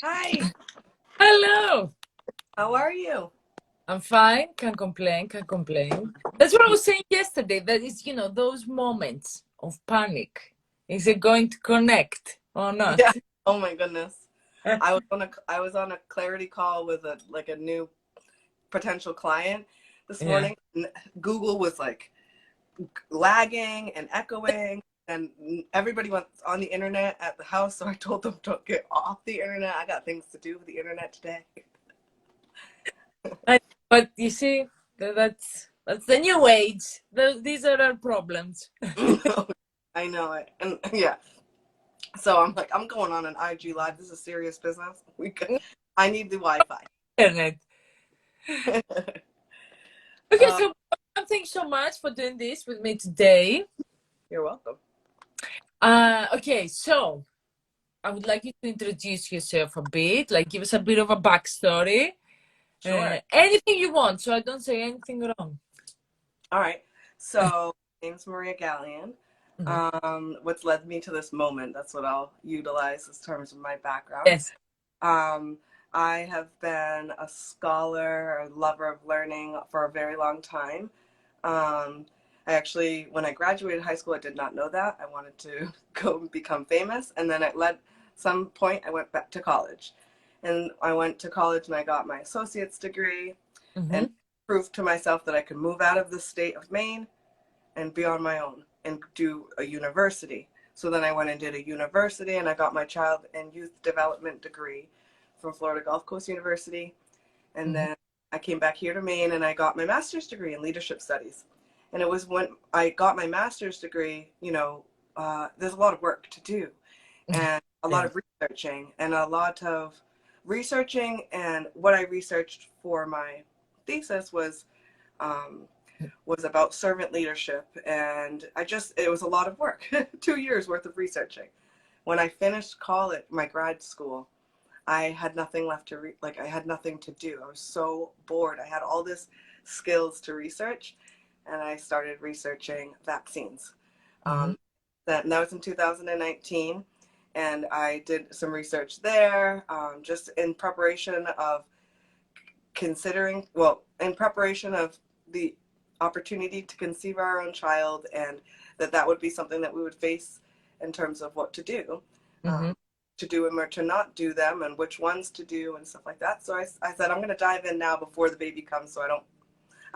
Hi, Hello. how are you? I'm fine. Can't complain. Can't complain. That's what I was saying yesterday. That is, those moments of panic. Is it going to connect or not? Yeah. Oh my goodness. I was on a clarity call with a new potential client this Yeah. morning. And Google was like lagging and echoing, and everybody was on the internet at the house. So I told them, don't get off the internet. I got things to do with the internet today. I, but you see, that's the new age. These are our problems. I know it, and yeah. So I'm like, I'm going on an IG live. This is serious business. I need the Wi-Fi. Internet. Okay, uh, so thanks so much for doing this with me today. you're welcome. Okay, so I would like you to introduce yourself a bit, like give us a bit of a backstory. Sure. Anything you want, so I don't say anything wrong. All right. So, my name's Maria Galyean. Mhm. What's led me to this moment, that's what I'll utilize as terms of my background. Yes. Um, I have been a scholar, a lover of learning for a very long time. I actually, when I graduated high school, I did not know that. I wanted to go and become famous. And then at some point, I went back to college. And I went to college and I got my associate's degree and Hmm. proved to myself that I could move out of the state of Maine and be on my own and do a university. So then I went and did a university and I got my child and youth development degree from Florida Gulf Coast University. And Hmm. then I came back here to Maine and I got my master's degree in leadership studies. And it was when I got my master's degree, there's a lot of work to do and a lot Yeah. of researching and a lot of researching. And what I researched for my thesis um, was about servant leadership. And it was a lot of work, 2 years worth of researching. When I finished college, my grad school, I had nothing left to I had nothing to do. I was so bored. I had all this skills to research, and I started researching vaccines. Hmm. Um, that was in 2019, and I did some research there, just in preparation of in preparation of the opportunity to conceive our own child, and that would be something that we would face in terms of what Hmm. um, to do them or to not do them, and which ones to do and stuff like that. So I said I'm going to dive in now before the baby comes, so I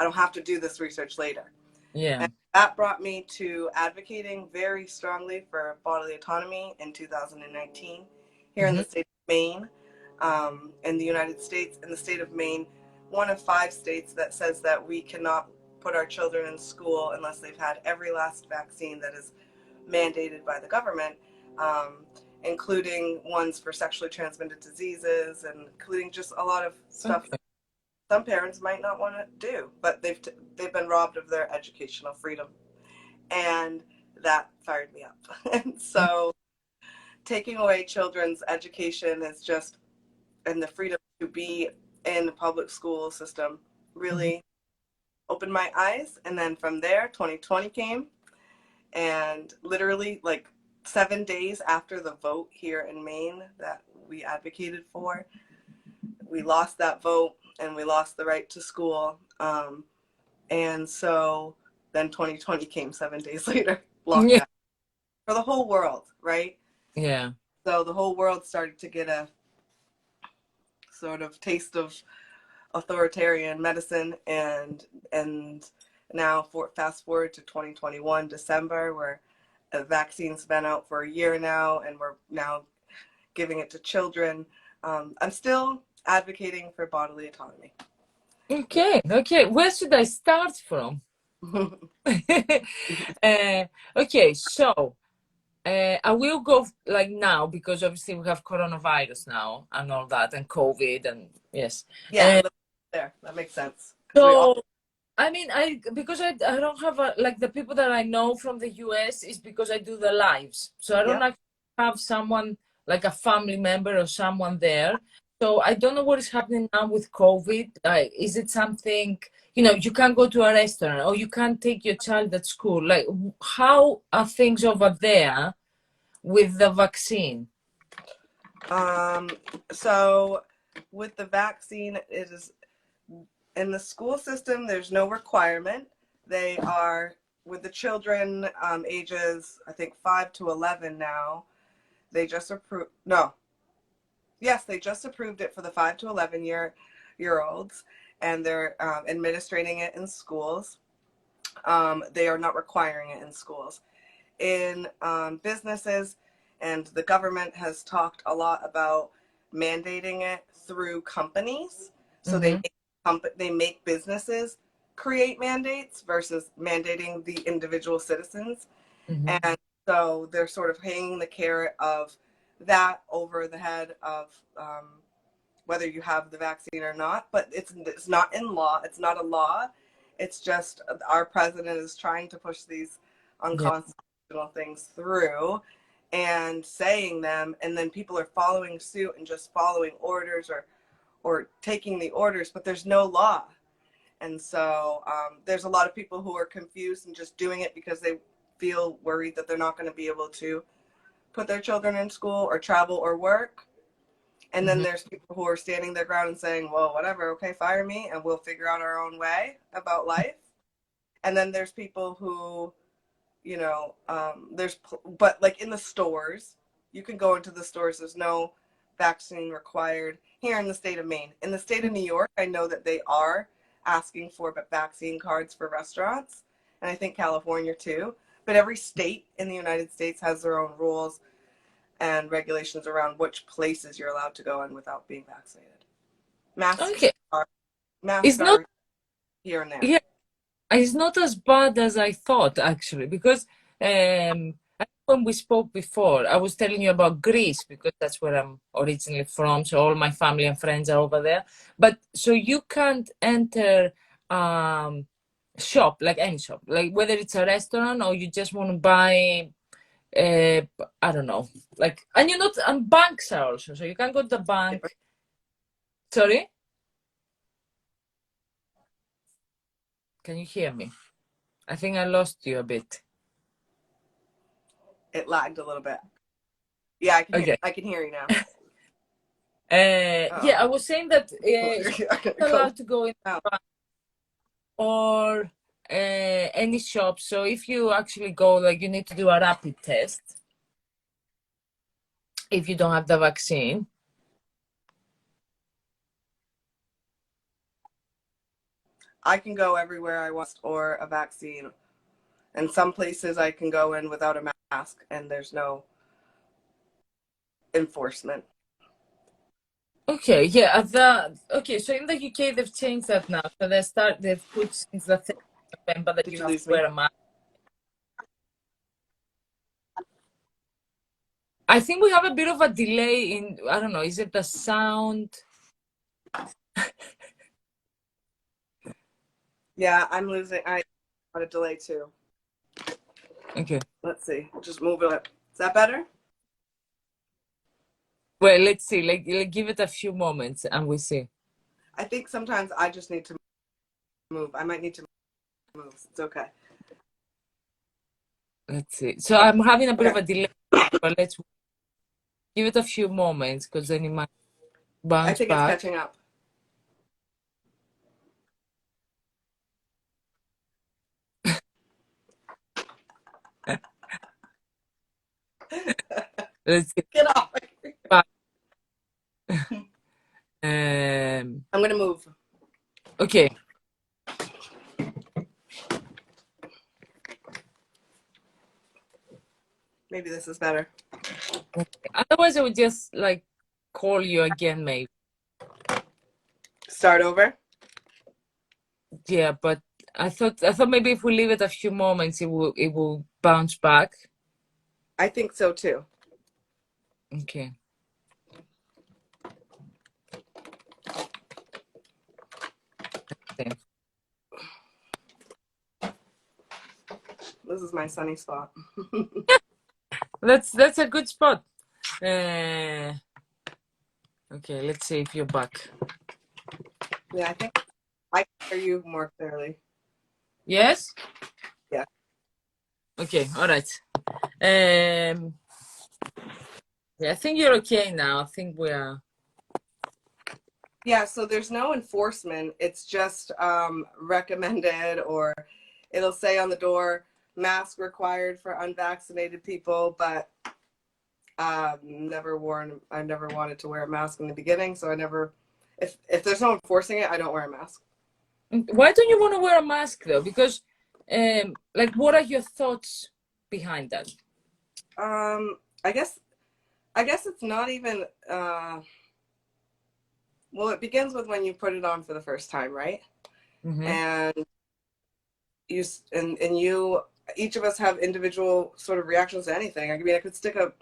don't have to do this research later. Yeah. And that brought me to advocating very strongly for bodily autonomy in 2019 here in Hmm. the state of Maine, in the United States. In the state of Maine, one of 5 states that says that we cannot put our children in school unless they've had every last vaccine that is mandated by the government, including ones for sexually transmitted diseases and including just a lot of stuff Okay. some parents might not want to do, but they've been robbed of their educational freedom, and that fired me up. And so, taking away children's education is just and the freedom to be in the public school system Hmm. really opened my eyes. And then from there, 2020 came, and literally like 7 days after the vote here in Maine that we advocated for, we lost that vote and we lost the right to school. And so then 2020 came 7 days later, Yeah. lockdown for the whole world, right? Yeah. So the whole world started to get a sort of taste of authoritarian medicine, and now fast forward to 2021 December, where a vaccine's been out for a year now, and we're now giving it to children. I'm still advocating for bodily autonomy. Okay. Okay. Where should I start from? uh, okay. So I will go like now because obviously we have coronavirus now and all that and COVID and yes. Yeah, Uh, there, that makes sense because we all. so I mean, I don't have like the people that I know from the US is because I do the lives. So I don't Yep. actually have someone like a family member or someone there. So I don't know what is happening now with COVID. Is it something, you can't go to a restaurant or you can't take your child at school? Like, how are things over there with the vaccine? So with the vaccine, it is in the school system, there's no requirement. They are with the children ages, I think 5 to 11 now. They just approved, no, yes, they just approved it for the 5 to 11 year olds, and they're administrating it in schools. They are not requiring it in schools. In businesses, and the government has talked a lot about mandating it through companies. So Mm-hmm. they make businesses create mandates versus mandating the individual citizens. Mm-hmm. And so they're sort of hanging the carrot of that over the head of whether you have the vaccine or not. But it's not in law. It's not a law. It's just our president is trying to push these Yeah. unconstitutional things through and saying them, and then people are following suit and just following orders or taking the orders, but there's no law. And so there's a lot of people who are confused and just doing it because they feel worried that they're not going to be able to put their children in school or travel or work. And then Mm-hmm. there's people who are standing their ground and saying, well, whatever, okay, fire me and we'll figure out our own way about life. And then there's people who, but like in the stores, you can go into the stores, there's no vaccine required here in the state of Maine. In the state of New York, I know that they are asking for vaccine cards for restaurants, and I think California too. But every state in the United States has their own rules and regulations around which places you're allowed to go in without being vaccinated. Masks Okay. are masks It's not, are here and there. yeah, it's not as bad as I thought, actually, because when we spoke before, I was telling you about Greece because that's where I'm originally from. So all my family and friends are over there. But so you can't enter shop, like any shop, like whether it's a restaurant or you just want to buy, I don't know, like, and you're not, and banks are also, so you can go to the bank. Sorry, can you hear me? I think I lost you a bit. It lagged a little bit. Yeah, Okay. I can hear you now. Yeah, I was saying that you're not Go allowed to go in out. or any shop. So if you actually go, like, you need to do a rapid test if you don't have the vaccine. I can go everywhere I want or a vaccine. And some places I can go in without a mask and there's no enforcement. Okay, yeah, okay. So in the UK, they've changed that now. So they've put since the 3rd of November that Did you you have to lose me? wear a mask. I think we have a bit of a delay in, I don't know, is it the sound? Yeah, I'm losing. I got a delay too. Okay. Let's see. Just move it up. Is that better? Well, let's see. Like give it a few moments and we see. I think sometimes I just need to move. I might need to move. It's okay. Let's see. So I'm having a bit of Okay. a delay, but let's give it a few moments because then it might I bounce think it's back. catching up. Let's get Get off. back. I'm going to move. Okay. Maybe this is better. Otherwise, I would just like call you again, maybe. Start over. Yeah, but I thought maybe if we leave it a few moments, it will bounce back. I think so too. Okay. Okay. This is my sunny spot. That's a good spot. Okay, let's see if you're back. Yeah, I think I can hear you more clearly. Yes? Yeah. Okay, all right. Um, Yeah, I think you're okay now. I think we are. Yeah, so there's no enforcement. It's just recommended, or it'll say on the door, mask required for unvaccinated people, but I've never wanted to wear a mask in the beginning, so I never, if there's no enforcing it, I don't wear a mask. Why don't you want to wear a mask though? Because, like, what are your thoughts behind that? Um, I guess, I guess it's not even, well, it begins with when you put it on for the first time, right? Mm-hmm. And you, and you, each of us have individual sort of reactions to anything. I mean, I could stick a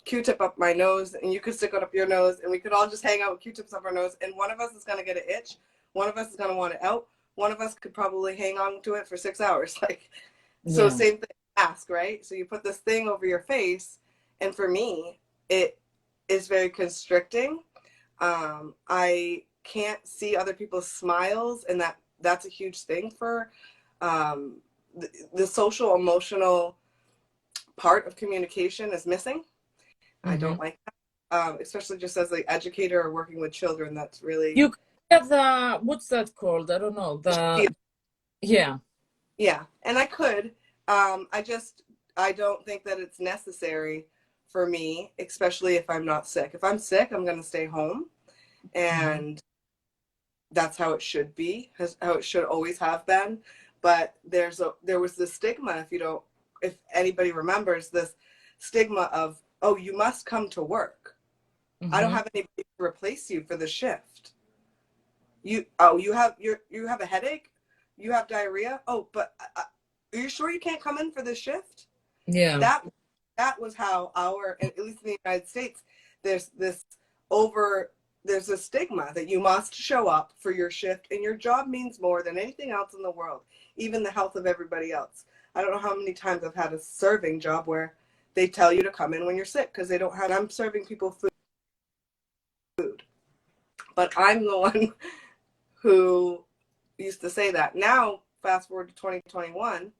Q-tip up my nose and you could stick it up your nose and we could all just hang out with Q-tips up our nose and one of us is going to get an itch, one of us is going to want it out, one of us could probably hang on to it for 6 hours. Like, so Yeah. same thing, mask, right? So you put this thing over your face, and for me it is very constricting. I can't see other people's smiles, and that's a huge thing for the social emotional part of communication is missing. I Mm-hmm. don't like that, especially just as like educator or working with children. That's really You have the, what's that called? I don't know. Yeah. yeah, and I could. I just I don't think that it's necessary for me, especially if I'm not sick. If I'm sick, I'm going to stay home, Mm-hmm. and that's how it should be, how it should always have been. But there was this stigma, if anybody remembers this stigma of, oh, you must come to work. I don't Mm-hmm. have anybody to replace you for the shift. You have a headache, you have diarrhea. Oh, but are you sure you can't come in for this shift? Yeah. That that was how at least in the United States, there's this over there's a stigma that you must show up for your shift, and your job means more than anything else in the world, even the health of everybody else. I don't know how many times I've had a serving job where they tell you to come in when you're sick because they don't have. I'm serving people food, but I'm the one who used to say that. Now, fast forward to 2021,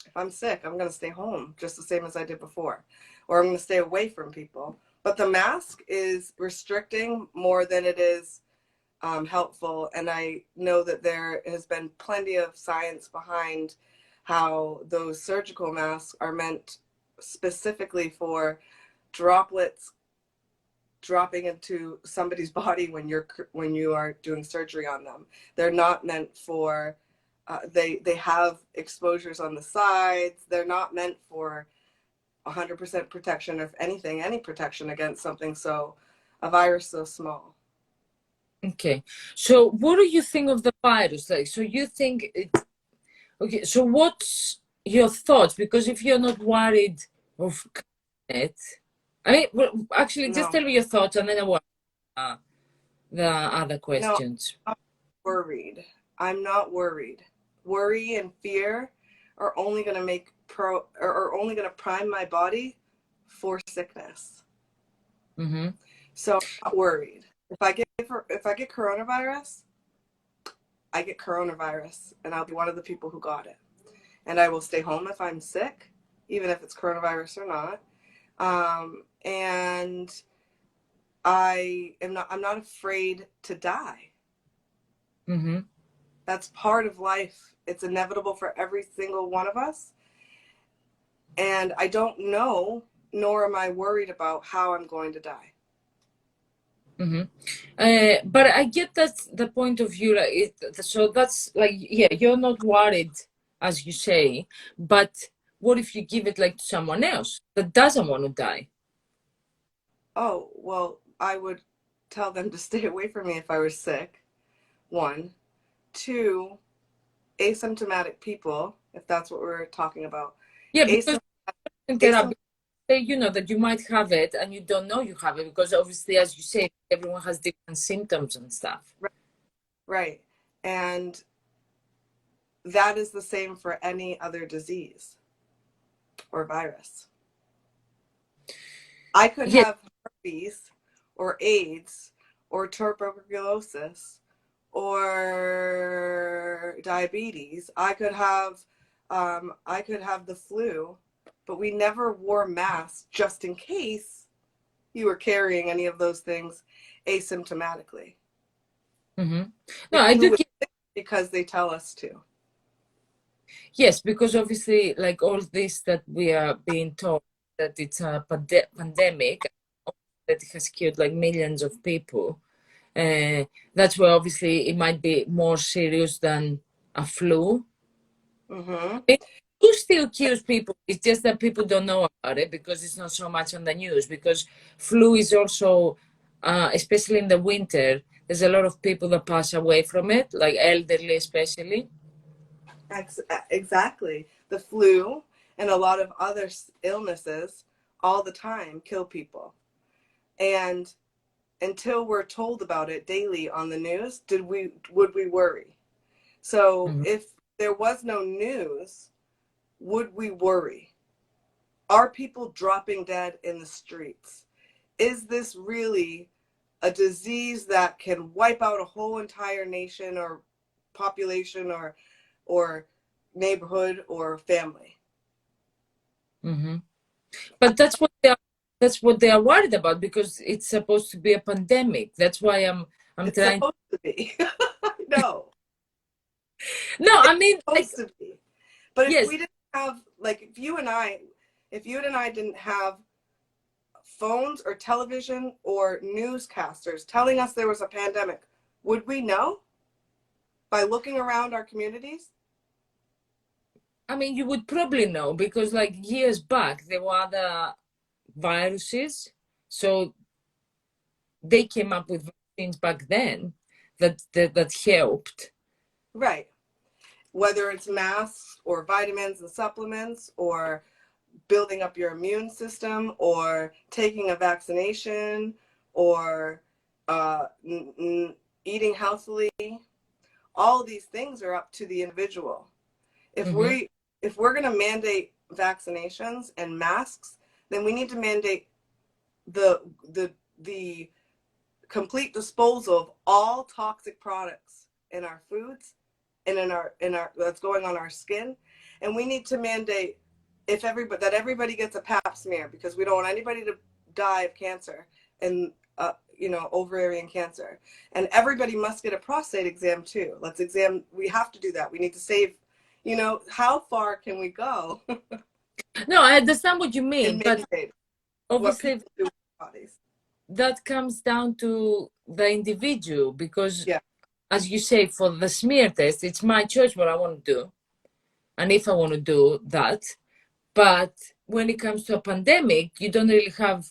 if I'm sick, I'm going to stay home just the same as I did before, or I'm going to stay away from people. But the mask is restricting more than it is helpful. And I know that there has been plenty of science behind how those surgical masks are meant specifically for droplets dropping into somebody's body when you are doing surgery on them. They're not meant for they have exposures on the sides. They're not meant for 100% protection, if anything, any protection against something a virus so small. Okay. So what do you think of the virus? Like, so you think it's okay. So what's your thoughts? Because if you're not worried of it, I mean, well, actually, just No, tell me your thoughts and then I will the other no, questions. I'm not worried. I'm not worried. Worry and fear are only going to are only going to prime my body for sickness. Mm-hmm. So I'm not worried. If I get coronavirus, I get coronavirus, and I'll be one of the people who got it. And I will stay home if I'm sick, even if it's coronavirus or not. And I'm not afraid to die. Mm-hmm. That's part of life. It's inevitable for every single one of us. And I don't know, nor am I worried about how I'm going to die. Mm-hmm. But I get that's the point of view. Like so that's like, yeah, you're not worried, as you say. But what if you give it like to someone else that doesn't want to die? Oh, well, I would tell them to stay away from me if I was sick. One. Two, asymptomatic people, if that's what we're talking about. Yeah, because Asym- in asym- therapy, say, you know, that you might have it and you don't know you have it because obviously, as you say, everyone has different symptoms and stuff. right, right. And that is the same for any other disease or virus. I could Yeah. have herpes or AIDS or tuberculosis or diabetes. I could have the flu, but we never wore masks just in case you were carrying any of those things asymptomatically. Mm-hmm. No, We I do do. it because they tell us to. Yes, because obviously, like all this that we are being told that it's a pandemic that has killed like millions of people. Uh, that's why obviously it might be more serious than a flu. Mm-hmm. It flu still kills people. It's just that people don't know about it because it's not so much on the news. Because flu is also, especially in the winter, there's a lot of people that pass away from it, like elderly especially. Exactly. The flu and a lot of other illnesses all the time kill people. And until we're told about it daily on the news, would we worry? So Mhm. if there was no news, would we worry? Are people dropping dead in the streets? Is this really a disease that can wipe out a whole entire nation or population or neighborhood or family? Hmm. But that's what they are worried about because it's supposed to be a pandemic. That's why I'm It's trying. supposed to be. No, No, it's I mean like supposed to be. But if yes. we didn't have, like, if you and I didn't have phones or television or newscasters telling us there was a pandemic, would we know by looking around our communities? I mean, you would probably know because like years back there were other viruses, so they came up with vaccines back then that helped. Right. Whether it's masks or vitamins and supplements or building up your immune system or taking a vaccination or uh, eating healthily, all of these things are up to the individual. If Hmm. we if we're going to mandate vaccinations and masks, then we need to mandate the the complete disposal of all toxic products in our foods and in our that's going on our skin, and we need to mandate if everybody gets a pap smear because we don't want anybody to die of cancer and ovarian cancer, and everybody must get a prostate exam too. We have to do that. We need to save, how far can we go No, I understand what you in mean, but mandating what obviously people do with their bodies? that comes down to the individual because Yeah. as you say, for the smear test, it's my choice what I want to do and if I want to do that. But when it comes to a pandemic, you don't really have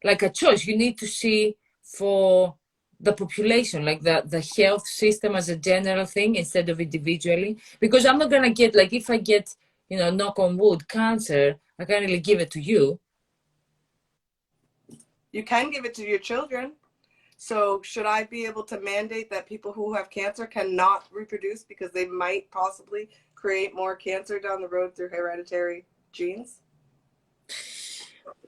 like a choice. You need to see for the population, like the health system as a general thing instead of individually. Because I'm not gonna get like if I get, knock on wood, cancer, I can't really give it to you. You can give it to your children. So should I be able to mandate that people who have cancer cannot reproduce because they might possibly create more cancer down the road through hereditary genes?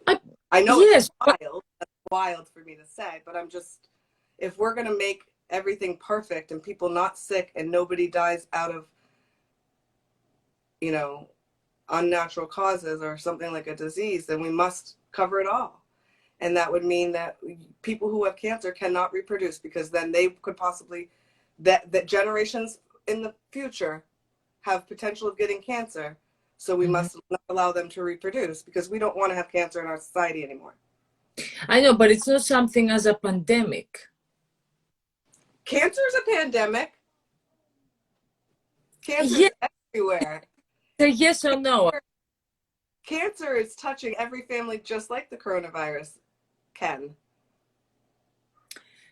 I, I know it's yes, but wild. That's wild for me to say, but if we're going to make everything perfect and people not sick and nobody dies out of, you know, unnatural causes or something like a disease, then we must cover it all. And that would mean that people who have cancer cannot reproduce because then they could possibly, that generations in the future have potential of getting cancer. So we mhm. must not allow them to reproduce because we don't want to have cancer in our society anymore. I know, but it's not something as a pandemic. Cancer is a pandemic. Cancer Yeah, is everywhere. so yes or no? Cancer is touching every family just like the coronavirus can.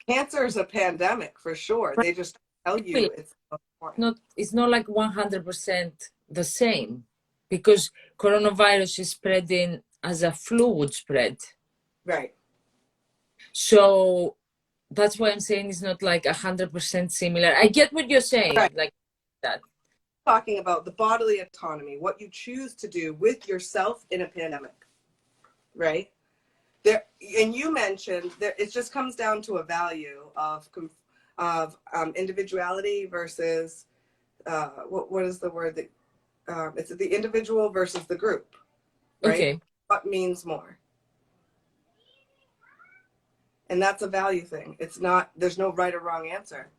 Cancer is a pandemic for sure. They just tell you it's important. It's not like 100% the same because coronavirus is spreading as a flu would spread. Right. So that's why I'm saying it's not like 100% similar. I get what you're Right. saying, like that. Talking about the bodily autonomy, what you choose to do with yourself in a pandemic, right? There, and you mentioned there, it just comes down to a value of individuality versus what is the word that it's the individual versus the group, right? Okay. What means more? And that's a value thing. It's not, there's no right or wrong answer.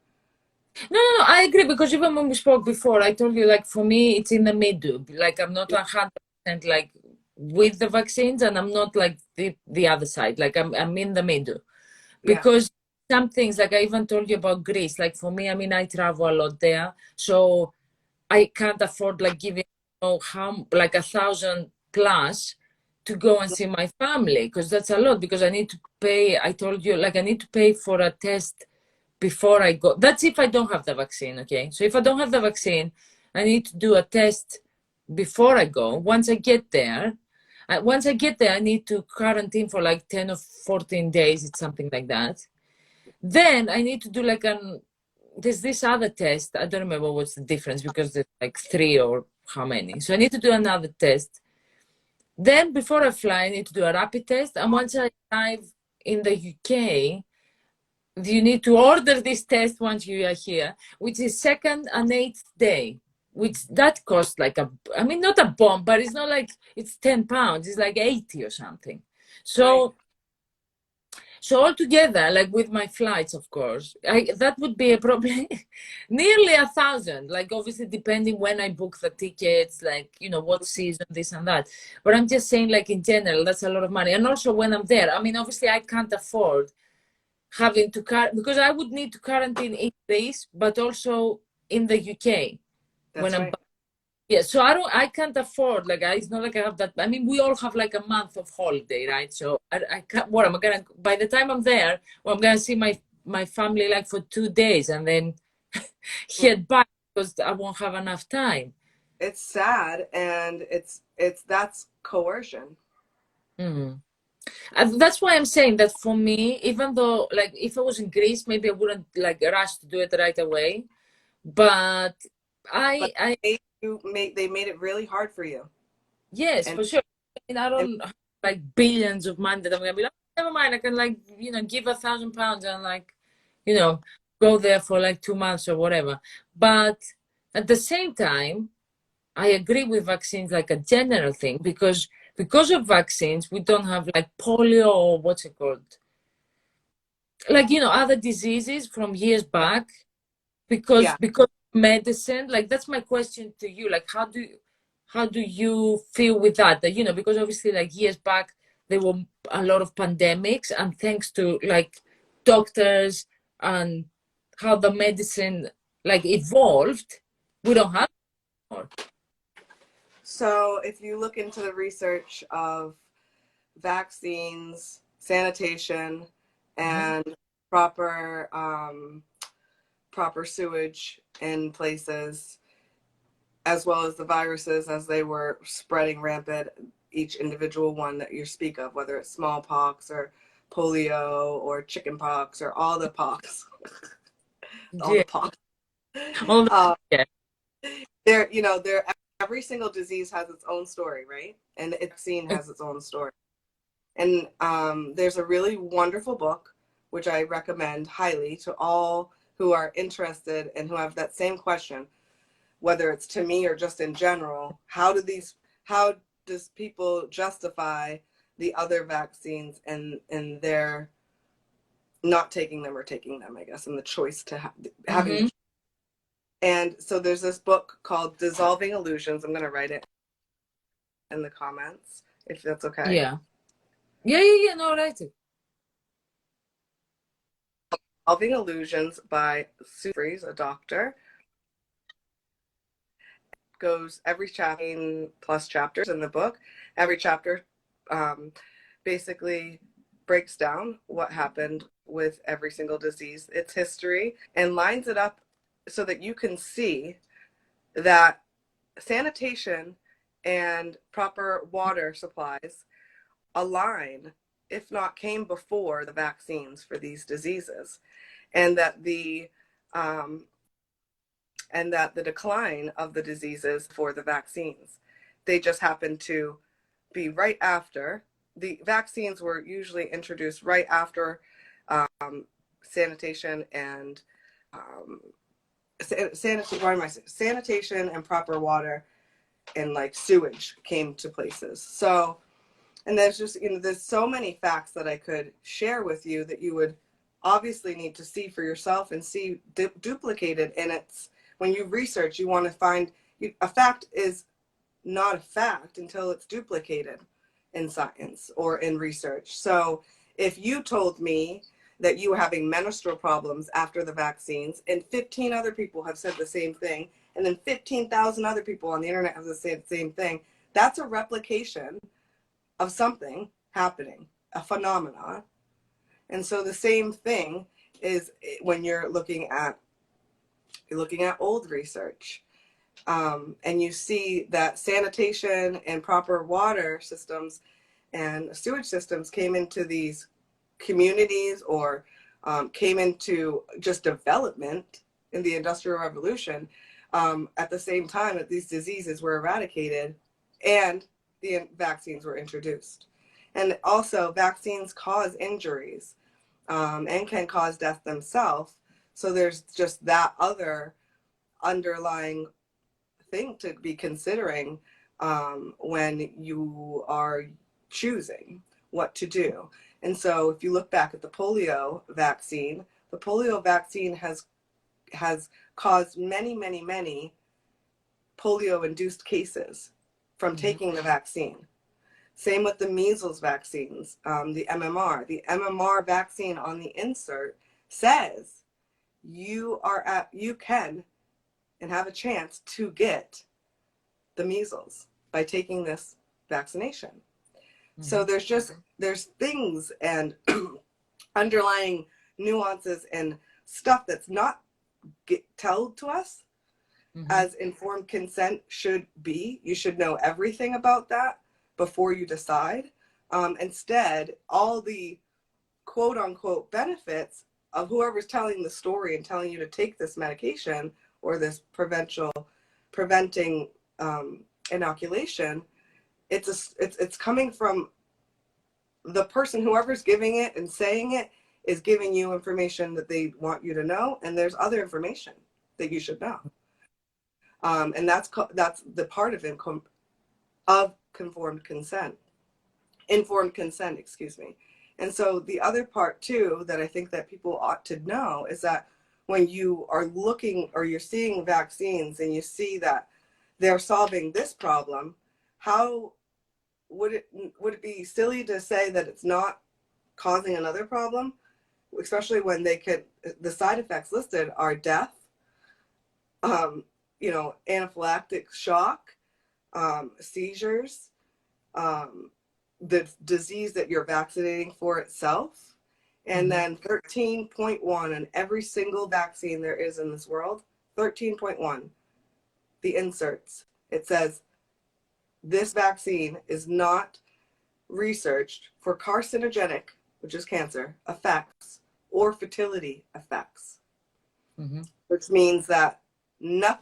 No, I agree, because even when we spoke before, I told you, like, for me, it's in the middle. Like, I'm not 100% like with the vaccines, and I'm not like the other side. Like, I'm in the middle, Yeah. because some things, like I even told you about Greece. Like, for me, I mean, I travel a lot there, so I can't afford like giving, how like 1,000 plus to go and see my family, because that's a lot. Because I need to pay. I told you, like, I need to pay for a test before I go. That's if I don't have the vaccine, okay? So if I don't have the vaccine, I need to do a test before I go. Once I get there, I need to quarantine for like 10 or 14 days. It's something like that. Then I need to do like there's this other test. I don't remember what's the difference, because there's like three or how many. So I need to do another test. Then before I fly, I need to do a rapid test. And once I arrive in the UK, you need to order this test once you are here, which is second and eighth day, which that costs like I mean, not a bomb, but it's not like it's £10. It's like 80 or something. Right. So altogether, like with my flights, of course, that would be a probably nearly 1,000. Like, obviously, depending when I book the tickets, like, what season, this and that. But I'm just saying, like, in general, that's a lot of money. And also when I'm there, I mean, obviously, I can't afford having to because I would need to quarantine in Greece, but also in the UK when That's I'm right. back. Yeah, so I can't afford, like, it's not like I have that. I mean, we all have like a month of holiday, right? So I can't. What am I gonna? By the time I'm there, well, I'm gonna see my family like for 2 days and then head back, because I won't have enough time. It's sad, and that's coercion. Mm. That's why I'm saying that for me, even though, like, if I was in Greece, maybe I wouldn't like rush to do it right away. But But I they made it really hard for you. yes, And for sure. I mean, I and don't have like billions of money that I'm gonna be like, never mind, I can like, give £1,000 and like, you know, go there for like 2 months or whatever. But at the same time, I agree with vaccines, like a general thing, because of vaccines, we don't have like polio, or what's it called? Like, other diseases from years back, because yeah. medicine. Like, that's my question to you. Like, how do you feel with that? That, because obviously, like, years back, there were a lot of pandemics, and thanks to like doctors and how the medicine like evolved, we don't have more. So if you look into the research of vaccines, sanitation, Mhm. and proper proper sewage in places, as well as the viruses as they were spreading rampant, each individual one that you speak of, whether it's smallpox or polio or chickenpox or all the pox, all the Yeah. pox. All Uh, yeah. there, every single disease has its own story, right? And the vaccine has its own story. And there's a really wonderful book, which I recommend highly to all who are interested and who have that same question, whether it's to me or just in general. How does people justify the other vaccines and their not taking them or taking them, I guess, and the choice to having the. Hmm. And so there's this book called Dissolving Illusions. I'm going to write it in the comments if that's okay. Yeah. Yeah. No, right. Dissolving Illusions by Sue Freeze, a doctor. Goes every chapter plus chapters in the book. Every chapter um, basically breaks down what happened with every single disease, its history, and lines it up so that you can see that sanitation and proper water supplies align, if not came before the vaccines for these diseases, and that um, the decline of the diseases for the vaccines. They just happen to be right after. The vaccines were usually introduced right after sanitation and um, sanitation and proper water and like sewage came to places. So And there's just, there's so many facts that I could share with you that you would obviously need to see for yourself and see duplicated. And it's when you research, you want to find a fact is not a fact until it's duplicated in science or in research. So if you told me that you were having menstrual problems after the vaccines and 15 other people have said the same thing, and then 15,000 other people on the internet have said the same thing, that's a replication of something happening, a phenomena. And so the same thing is when you're looking at old research. And you see that sanitation and proper water systems and sewage systems came into these communities, or came into just development in the Industrial Revolution, at the same time that these diseases were eradicated and the vaccines were introduced. And also, vaccines cause injuries, and can cause death themselves. So there's just that other underlying thing to be considering, when you are choosing what to do. And so if you look back at the polio vaccine has caused many polio-induced cases from taking the vaccine. Same with the measles vaccines, the MMR. The MMR vaccine on the insert says you can and have a chance to get the measles by taking this vaccination. Mm-hmm. So there's things and underlying nuances and stuff that's not told to us, mm-hmm. as informed consent should be. You should know everything about that before you decide. Instead, all the quote unquote benefits of whoever's telling the story and telling you to take this medication or this preventing inoculation, it's coming from the person, whoever's giving it and saying it is giving you information that they want you to know, and there's other information that you should know, and that's the part of informed consent, excuse me. And so the other part too that I think that people ought to know is that when you are looking or you're seeing vaccines and you see that they're solving this problem, how would it be silly to say that it's not causing another problem, especially when the side effects listed are death, anaphylactic shock, seizures, the disease that you're vaccinating for itself, and then 13.1 on every single vaccine there is in this world, 13.1, the inserts, it says this vaccine is not researched for carcinogenic, which is cancer, effects or fertility effects, which means that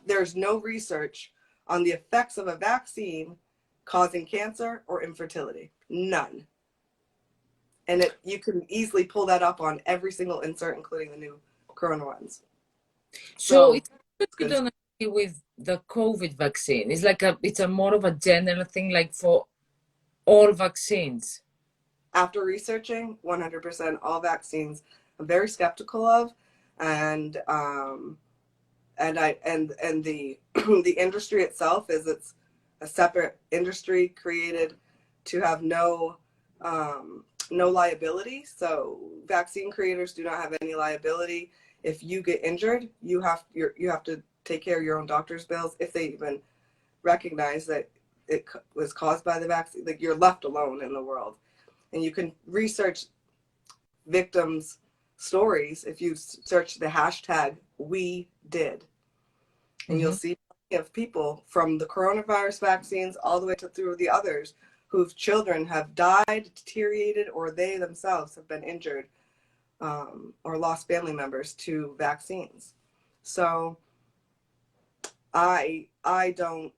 there's no research on the effects of a vaccine causing cancer or infertility. None. And you can easily pull that up on every single insert, including the new corona ones. So it's you don't agree with the COVID vaccine. It's like it's a more of a general thing, like for all vaccines. After researching 100% all vaccines, I'm very skeptical of, and the the industry itself it's a separate industry created to have no liability. So vaccine creators do not have any liability. If you get injured, you have to take care of your own doctor's bills. If they even recognize that it was caused by the vaccine, like, you're left alone in the world. And you can research victims' stories if you search the hashtag #WeDid, and you'll see plenty of people from the coronavirus vaccines all the way through the others whose children have died, deteriorated, or they themselves have been injured, or lost family members to vaccines. So I don't,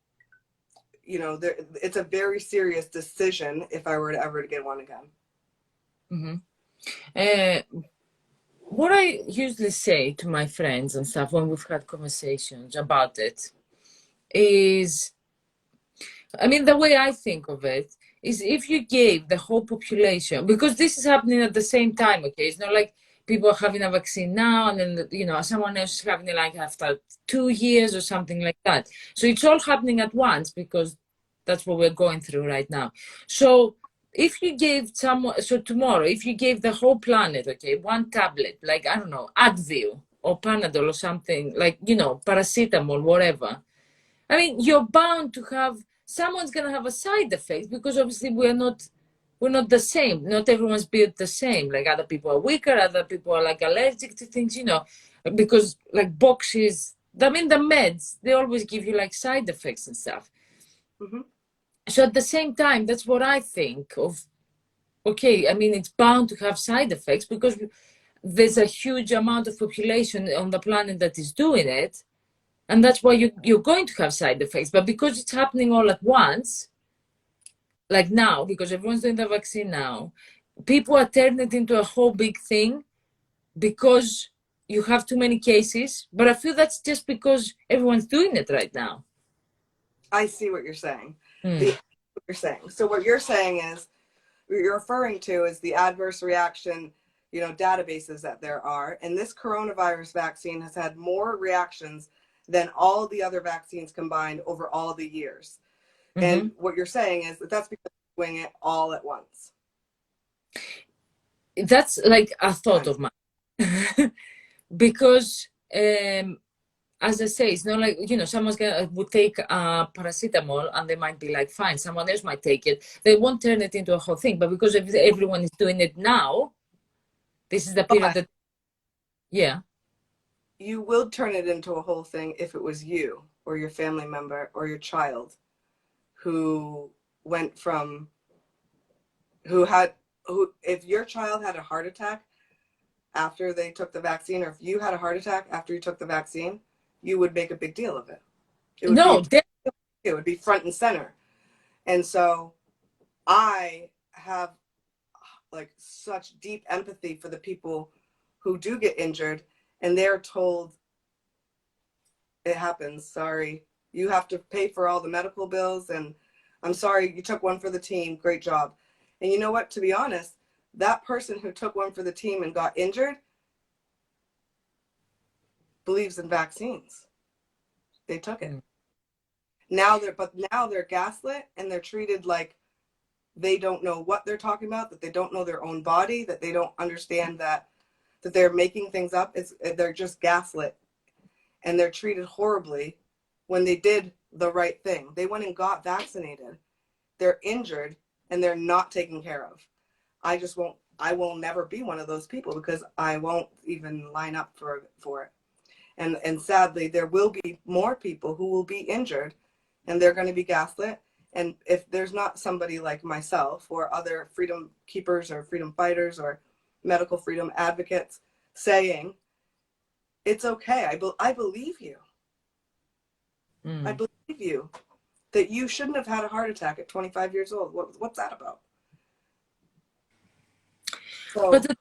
it's a very serious decision if I were to ever get one again. What I usually say to my friends and stuff when we've had conversations about it is, I mean, the way I think of it is if you gave the whole population, because this is happening at the same time, okay? It's not like people are having a vaccine now and then, you know, someone else is having it like after 2 years or something like that. So it's all happening at once because that's what we're going through right now. So if you gave someone, so tomorrow, if you gave the whole planet, okay, one tablet, like, I don't know, Advil or Panadol or something, like, you know, paracetamol, whatever, I mean, you're bound to have someone's gonna have a side effect because obviously we're not the same. Not everyone's built the same. Like other people are weaker, other people are like allergic to things, you know, because like boxes, I mean the meds, they always give you like side effects and stuff. Hmm. So at the same time, that's what I think of. Okay, I mean it's bound to have side effects because there's a huge amount of population on the planet that is doing it, and that's why you're going to have side effects. But because it's happening all at once, like now, because everyone's doing the vaccine now, people are turning it into a whole big thing because you have too many cases. But I feel that's just because everyone's doing it right now. I see what you're saying. Hmm. What you're saying. So what you're saying is, what you're referring to is the adverse reaction, you know, databases that there are. And this coronavirus vaccine has had more reactions than all the other vaccines combined over all the years. Mm-hmm. And what you're saying is that that's because we're doing it all at once. That's like a thought Done. of mine. Because as I say, it's not like, you know, someone's gonna would take paracetamol and they might be like fine, someone else might take it, they won't turn it into a whole thing. But because everyone is doing it now, this is the period But that, yeah. you will turn it into a whole thing if it was you or your family member or your child who went from, who had, who, if your child had a heart attack after they took the vaccine, or if you had a heart attack after you took the vaccine, you would make a big deal of it. It would be No, a, it would be front and center. And so I have like such deep empathy for the people who do get injured and they're told it happens. Sorry. You have to pay for all the medical bills. And I'm sorry, you took one for the team. Great job. And you know what? To be honest, that person who took one for the team and got injured believes in vaccines. They took it. Mm. But now they're gaslit and they're treated like they don't know what they're talking about, that they don't know their own body, that they don't understand that they're making things up. They're just gaslit and they're treated horribly when they did the right thing. They went and got vaccinated. They're injured and they're not taken care of. I will never be one of those people because I won't even line up for it. And sadly, there will be more people who will be injured and they're going to be gaslit. And if there's not somebody like myself or other freedom keepers or freedom fighters or medical freedom advocates saying, it's okay, I believe you. I Mm. believe you that you shouldn't have had a heart attack at 25 years old. What's that about? But So, at the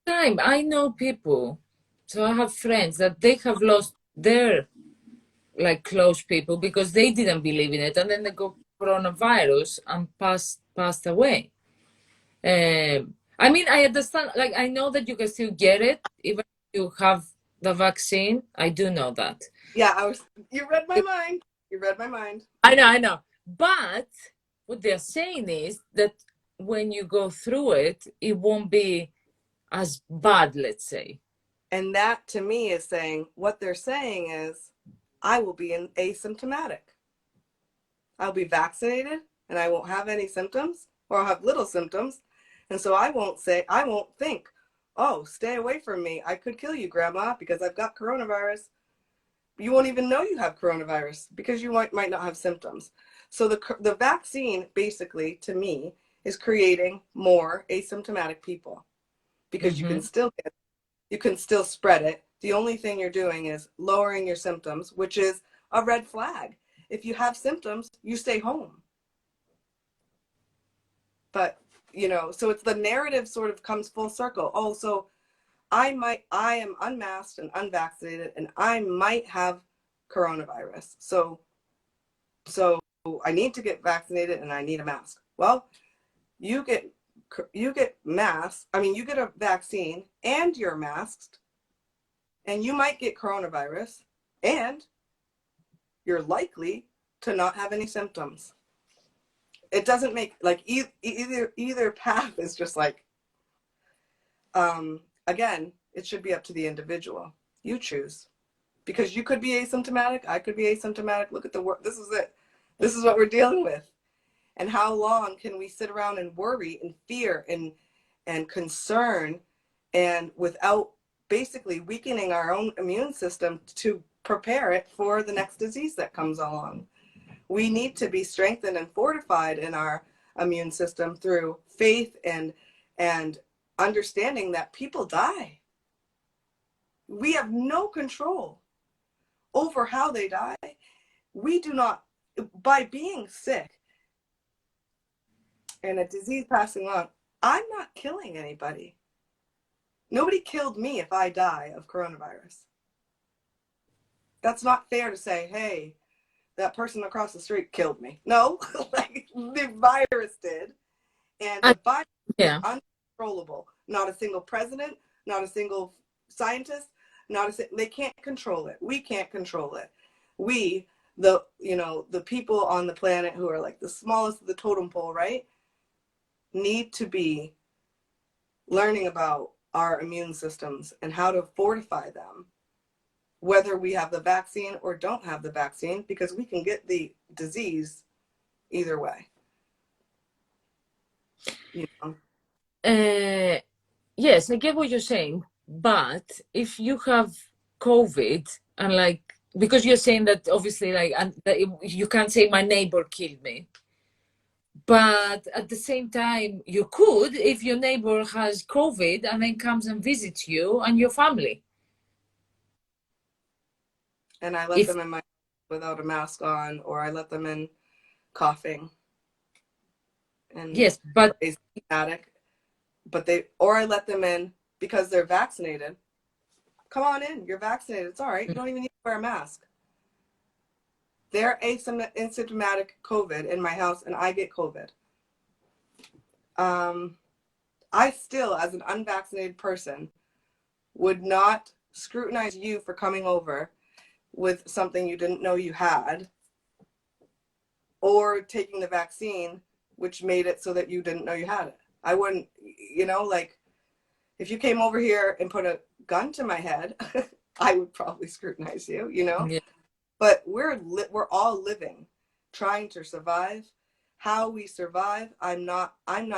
time, I know people, so I have friends that they have lost their like close people because they didn't believe in it, and then they got coronavirus and passed away. I mean, I understand. Like, I know that you can still get it even if you have the vaccine. I do know that. yeah, you read my mind. You read my mind. I know. But what they're saying is that when you go through it, it won't be as bad, let's say. And that to me is saying, what they're saying is, I will be asymptomatic. I'll be vaccinated and I won't have any symptoms or I'll have little symptoms. And so I won't think, oh, stay away from me. I could kill you, grandma, because I've got coronavirus. You won't even know you have coronavirus because you might not have symptoms. So the vaccine basically to me is creating more asymptomatic people because Mm-hmm. you can still spread it. The only thing you're doing is lowering your symptoms, which is a red flag. If you have symptoms, you stay home. But, you know, so it's the narrative sort of comes full circle. Oh, so I am unmasked and unvaccinated and I might have coronavirus. So I need to get vaccinated and I need a mask. Well, you get masked. I mean, you get a vaccine and you're masked, and you might get coronavirus, and you're likely to not have any symptoms. It doesn't make like either path is just like, again, it should be up to the individual. You choose, because you could be asymptomatic. I could be asymptomatic. Look at the work. This is it. This is what we're dealing with. And how long can we sit around and worry and fear and concern, and without basically weakening our own immune system to prepare it for the next disease that comes along? We need to be strengthened and fortified in our immune system through faith and understanding that people die. We have no control over how they die. We do not, by being sick and a disease passing on, I'm not killing anybody. Nobody killed me if I die of coronavirus. That's not fair to say, hey, that person across the street killed me. No, like the virus did. And the virus is uncontrollable. Not a single president, not a single scientist, they can't control it. We can't control it. We, the people on the planet who are like the smallest of the totem pole, right, need to be learning about our immune systems and how to fortify them, whether we have the vaccine or don't have the vaccine, because we can get the disease either way. Yes, I get what you're saying, but if you have COVID and like, because you're saying that obviously like, and that you can't say my neighbor killed me, but at the same time you could if your neighbor has COVID and then comes and visits you and your family. And I let them in my without a mask on, or I let them in coughing. And yes, but asymptomatic, or I let them in because they're vaccinated. Come on in, you're vaccinated. It's all right. You don't even need to wear a mask. They're asymptomatic COVID in my house, and I get COVID. I still, as an unvaccinated person, would not scrutinize you for coming over with something you didn't know you had, or taking the vaccine, which made it so that you didn't know you had it. I wouldn't, like, if you came over here and put a gun to my head, I would probably scrutinize you, Yeah. But we're all living, trying to survive. How we survive, I'm not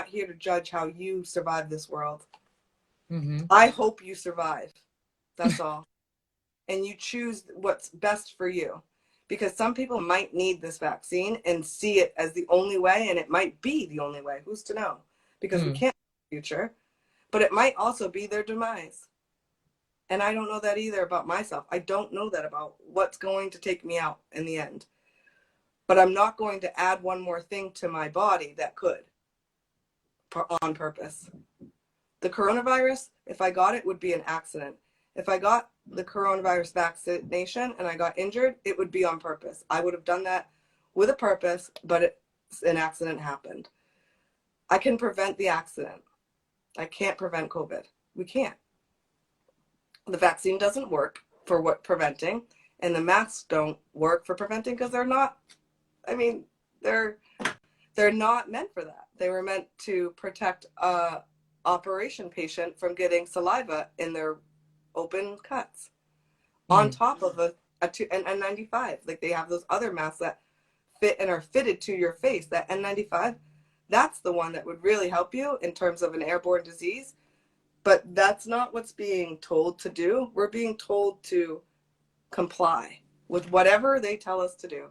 here to judge how you survive this world. Mm-hmm. I hope you survive. That's all. And you choose what's best for you. Because some people might need this vaccine and see it as the only way, and it might be the only way. Who's to know? Because we can't know the future. But it might also be their demise. And I don't know that either about myself. I don't know that about what's going to take me out in the end. But I'm not going to add one more thing to my body that could, on purpose. The coronavirus, if I got it, would be an accident. If I got the coronavirus vaccination and I got injured, it would be on purpose. I would have done that with a purpose, but an accident happened. I can prevent the accident. I can't prevent COVID. We can't. The vaccine doesn't work for preventing, and the masks don't work for preventing because they're not, they're not meant for that. They were meant to protect a operation patient from getting saliva in their open cuts on top of an N95. Like they have those other masks that fit and are fitted to your face. That N95, that's the one that would really help you in terms of an airborne disease. But that's not what's being told to do. We're being told to comply with whatever they tell us to do.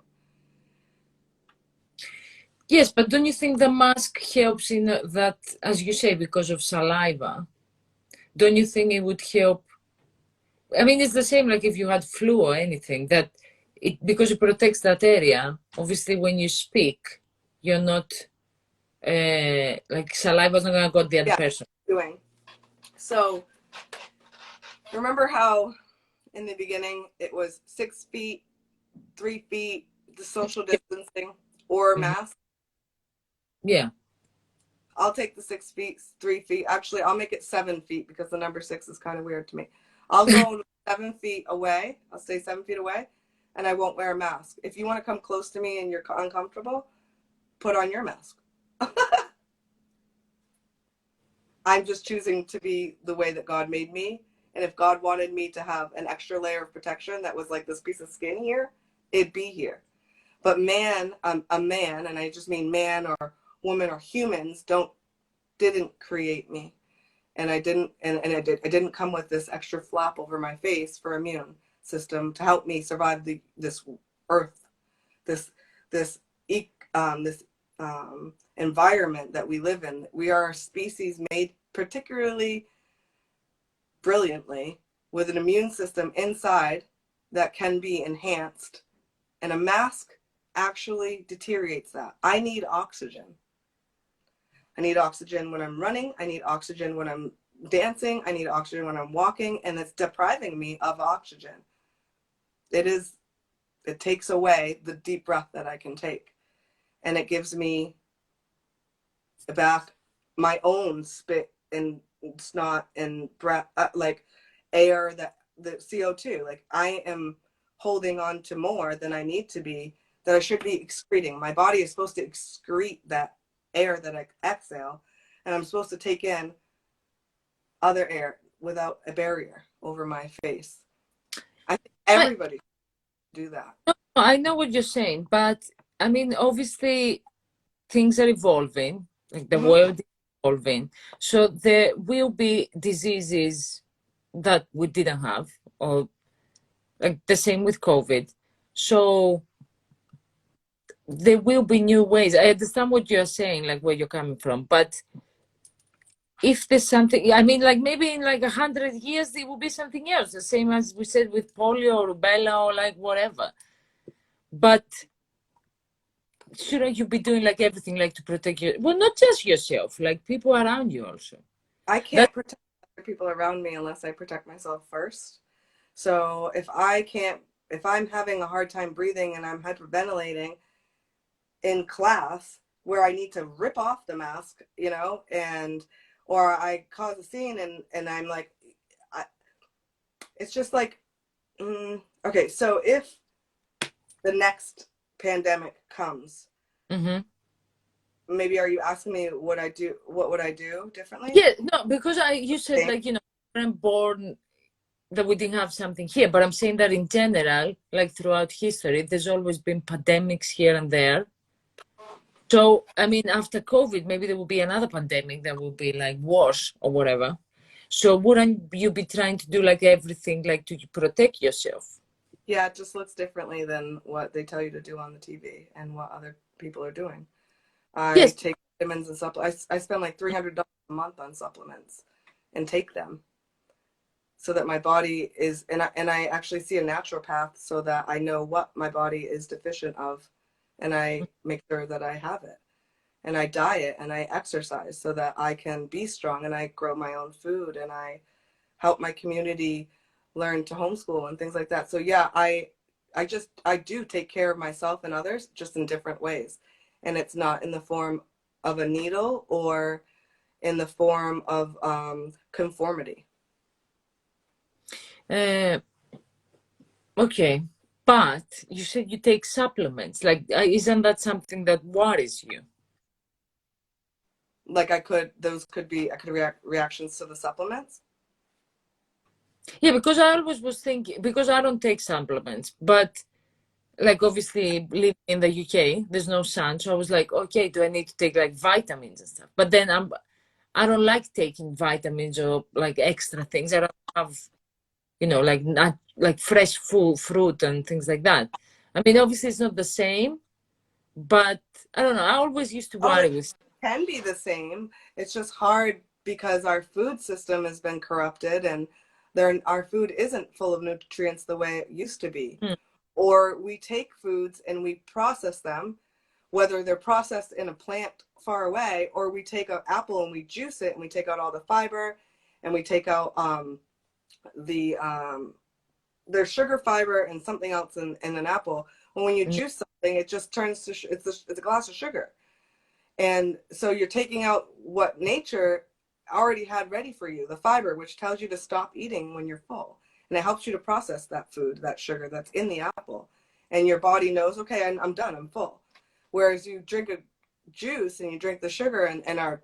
Yes, but don't you think the mask helps in that, as you say, because of saliva? Don't you think it would help? I mean, it's the same like if you had flu or anything, that because it protects that area. Obviously, when you speak, you're not, like saliva's not gonna go to the other person. So, remember how in the beginning it was 6 feet, 3 feet, the social distancing or mask? Yeah. I'll take the 6 feet, 3 feet. Actually, I'll make it 7 feet because the number 6 is kind of weird to me. I'll go 7 feet away. I'll stay 7 feet away, and I won't wear a mask. If you want to come close to me and you're uncomfortable, put on your mask. I'm just choosing to be the way that God made me. And if God wanted me to have an extra layer of protection that was like this piece of skin here, it'd be here. But man, a man, and I just mean man or woman or humans, didn't create me. And I didn't come with this extra flap over my face for immune system to help me survive this earth, this this this environment that we live in. We are a species made particularly brilliantly with an immune system inside that can be enhanced, and a mask actually deteriorates that. I need oxygen. I need oxygen when I'm running. I need oxygen when I'm dancing. I need oxygen when I'm walking, and it's depriving me of oxygen. It takes away the deep breath that I can take, and it gives me back my own spit and snot and breath, like air, that the CO2. Like I am holding on to more than I need to be, that I should be excreting. My body is supposed to excrete that air that I exhale, and I'm supposed to take in other air without a barrier over my face. I think everybody should do that. I know what you're saying, but I mean, obviously things are evolving, like the world is evolving. So there will be diseases that we didn't have, or like the same with COVID. So there will be new ways. I understand what you're saying, like where you're coming from, but if there's something, I mean, like maybe in like 100 years, there will be something else, the same as we said with polio or rubella or like whatever. But shouldn't you be doing like everything like to protect you? Well, not just yourself, like people around you also. I can't protect other people around me unless I protect myself first. So if I'm having a hard time breathing and I'm hyperventilating in class where I need to rip off the mask, or I cause a scene and I'm like, it's just like, okay, so if the next pandemic comes, maybe are you asking me what would I do differently? Yeah, no, because you said like, I'm born that we didn't have something here, but I'm saying that in general, like throughout history, there's always been pandemics here and there. So, I mean, after COVID, maybe there will be another pandemic that will be like worse or whatever. So wouldn't you be trying to do like everything like to protect yourself? Yeah, it just looks differently than what they tell you to do on the TV and what other people are doing. I take vitamins and supplements. I spend like $300 a month on supplements and take them so that my body is, and I actually see a naturopath so that I know what my body is deficient of, and I make sure that I have it. And I diet and I exercise so that I can be strong, and I grow my own food, and I help my community learn to homeschool and things like that. So yeah, I do take care of myself and others, just in different ways. And it's not in the form of a needle or in the form of conformity. Okay, but you said you take supplements. Like, isn't that something that worries you? Like I could reactions to the supplements. Yeah, because I always was thinking, because I don't take supplements, but like obviously living in the UK, there's no sun. So I was like, okay, do I need to take like vitamins and stuff? But then I don't like taking vitamins or like extra things. I don't have, like not like fresh fruit and things like that. I mean, obviously it's not the same, but I don't know. I always used to worry with. Can be the same. It's just hard because our food system has been corrupted, and our food isn't full of nutrients the way it used to be. Or we take foods and we process them, whether they're processed in a plant far away, or we take an apple and we juice it and we take out all the fiber, and we take out there's sugar, fiber, and something else in an apple. When you juice something, it just turns to it's a glass of sugar. And so you're taking out what nature already had ready for you, the fiber, which tells you to stop eating when you're full. And it helps you to process that food, that sugar that's in the apple. And your body knows, okay, I'm done, I'm full. Whereas you drink a juice and you drink the sugar, and our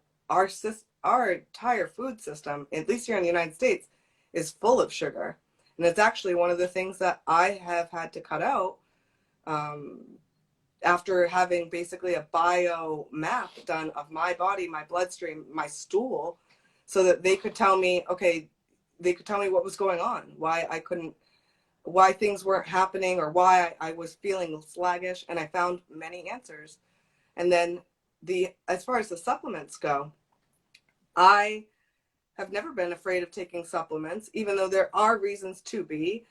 entire food system, at least here in the United States, is full of sugar. And it's actually one of the things that I have had to cut out, um, after having basically a bio map done of my body, my bloodstream, my stool, so that they could tell me, okay, they could tell me what was going on, why things weren't happening, or why I was feeling sluggish. And I found many answers. And then as far as the supplements go, I have never been afraid of taking supplements, even though there are reasons to be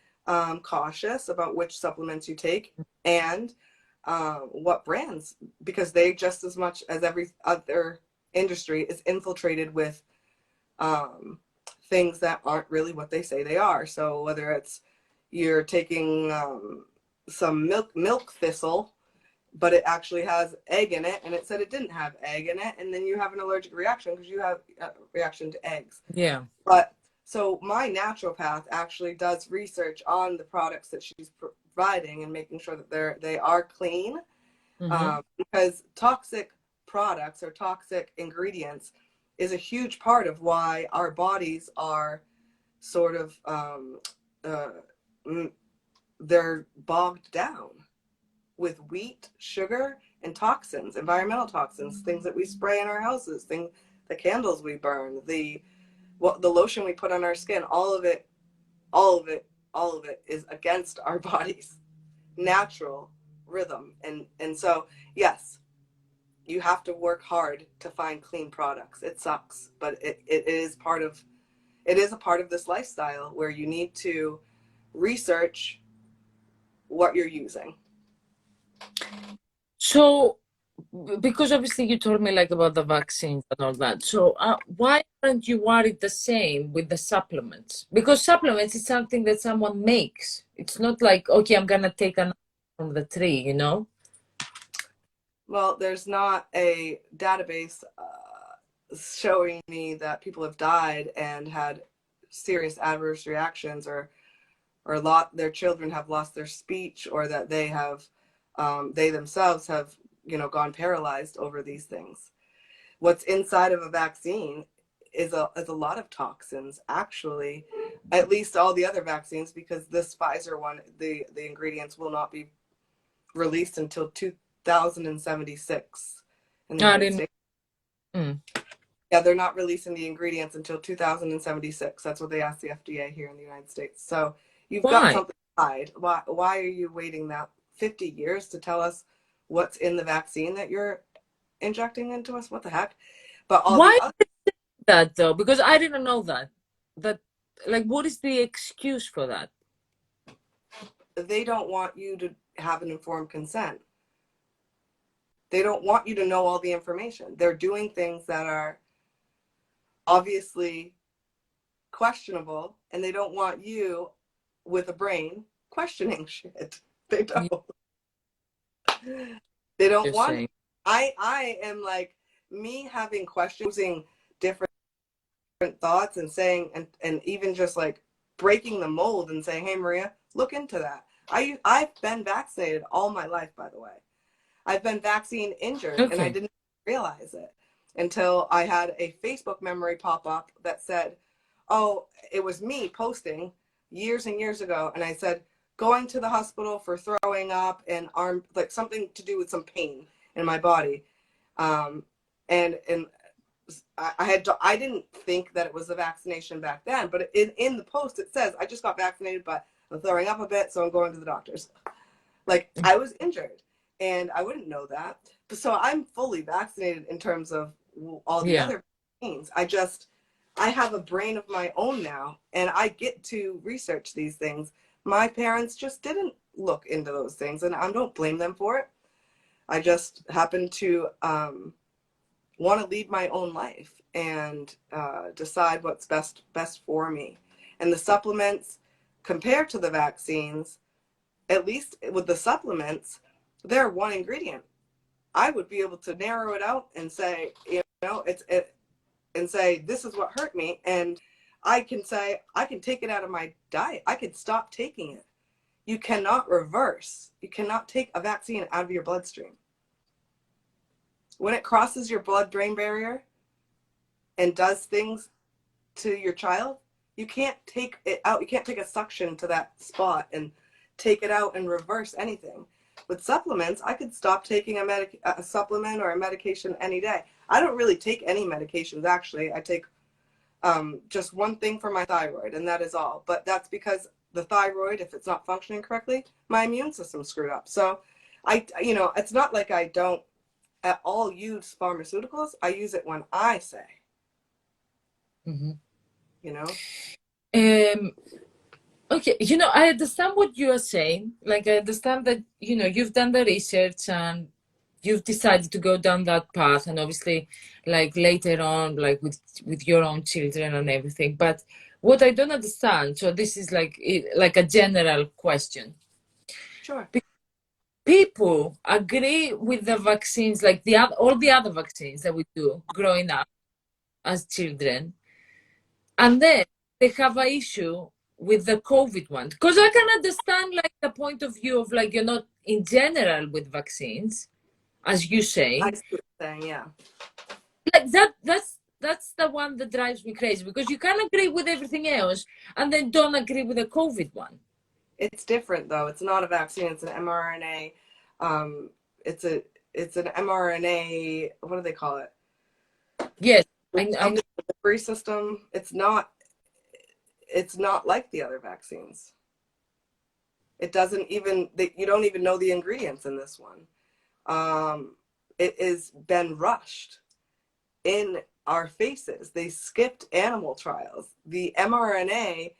cautious about which supplements you take and what brands, because they, just as much as every other industry, is infiltrated with things that aren't really what they say they are. So whether it's you're taking some milk thistle, but it actually has egg in it, and it said it didn't have egg in it, and then you have an allergic reaction because you have a reaction to eggs. Yeah. But so my naturopath actually does research on the products that she's providing and making sure that they are clean, because toxic products or toxic ingredients is a huge part of why our bodies are sort of they're bogged down with wheat, sugar, and toxins, environmental toxins, things that we spray in our houses, the candles we burn, the lotion we put on our skin, all of it is against our body's natural rhythm. And so, yes, you have to work hard to find clean products. It sucks, but it is a part of this lifestyle where you need to research what you're using. So, because obviously you told me like about the vaccines and all that. So, why aren't you worried the same with the supplements? Because supplements is something that someone makes. It's not like, okay, I'm gonna take an from the tree, you know? Well, there's not a database showing me that people have died and had serious adverse reactions, or their children have lost their speech, or that they themselves have gone paralyzed over these things. What's inside of a vaccine is a lot of toxins, actually, at least all the other vaccines, because this Pfizer one, the ingredients will not be released until 2076 in the I United didn't. States. Mm. Yeah, they're not releasing the ingredients until 2076. That's what they asked the FDA here in the United States. So you've got Why? something to hide. Why are you waiting that 50 years to tell us what's in the vaccine that you're injecting into us? What the heck? But all the Why other, that though? Because I didn't know that. That, like, what is the excuse for that? they don't want you to have an informed consent. They don't want you to know all the information. They're doing things that are obviously questionable, and they don't want you with a brain questioning shit. They Yeah, don't. They don't just want. saying. I am like, me having questions, using different thoughts, and saying, and even just like breaking the mold and saying, hey Maria, look into that. I've been vaccinated all my life, by the way. I've been vaccine injured, and I Okay. didn't realize it until I had a Facebook memory pop up that said, oh, it was me posting years and years ago. And I said, going to the hospital for throwing up and like something to do with some pain in my body. And I didn't think that it was a vaccination back then, but in the post it says, I just got vaccinated, but I'm throwing up a bit, so I'm going to the doctors. Like, I was injured, and I wouldn't know that. So I'm fully vaccinated in terms of all the Yeah. other vaccines. I have a brain of my own now, and I get to research these things. My parents just didn't look into those things, and I don't blame them for it. I just happen to want to lead my own life and decide what's best for me. And the supplements, compared to the vaccines, at least with the supplements, they're one ingredient. I would be able to narrow it out and say, and say, this is what hurt me. And I can say, I can take it out of my diet. I can stop taking it. You cannot reverse. You cannot take a vaccine out of your bloodstream. When it crosses your blood-brain barrier and does things to your child, you can't take it out. You can't take a suction to that spot and take it out and reverse anything. With supplements, I could stop taking a supplement or a medication any day. I don't really take any medications, actually. I take just one thing for my thyroid, and that is all. But that's because the thyroid, if it's not functioning correctly, my immune system's screwed up. So it's not like I don't at all use pharmaceuticals. I use it when I say, Mm-hmm. you know. Okay, I understand what you are saying. Like, I understand that, you've done the research and you've decided to go down that path, and obviously, like later on, like with your own children and everything. But what I don't understand, so this is like a general question. Sure. People agree with the vaccines, like all the other vaccines that we do growing up as children, and then they have an issue with the COVID one. Because I can understand like the point of view of like you're not in general with vaccines, as you I say. see what you're saying, yeah. Like that's the one that drives me crazy, because you can agree with everything else and then don't agree with the COVID one. It's different though. It's not a vaccine. It's an mRNA. It's an mRNA. What do they call it? Yes, I Something know. with the delivery system. It's not. It's not like the other vaccines. It doesn't even. You don't even know the ingredients in this one. It has been rushed in our faces. They skipped animal trials. The mRNA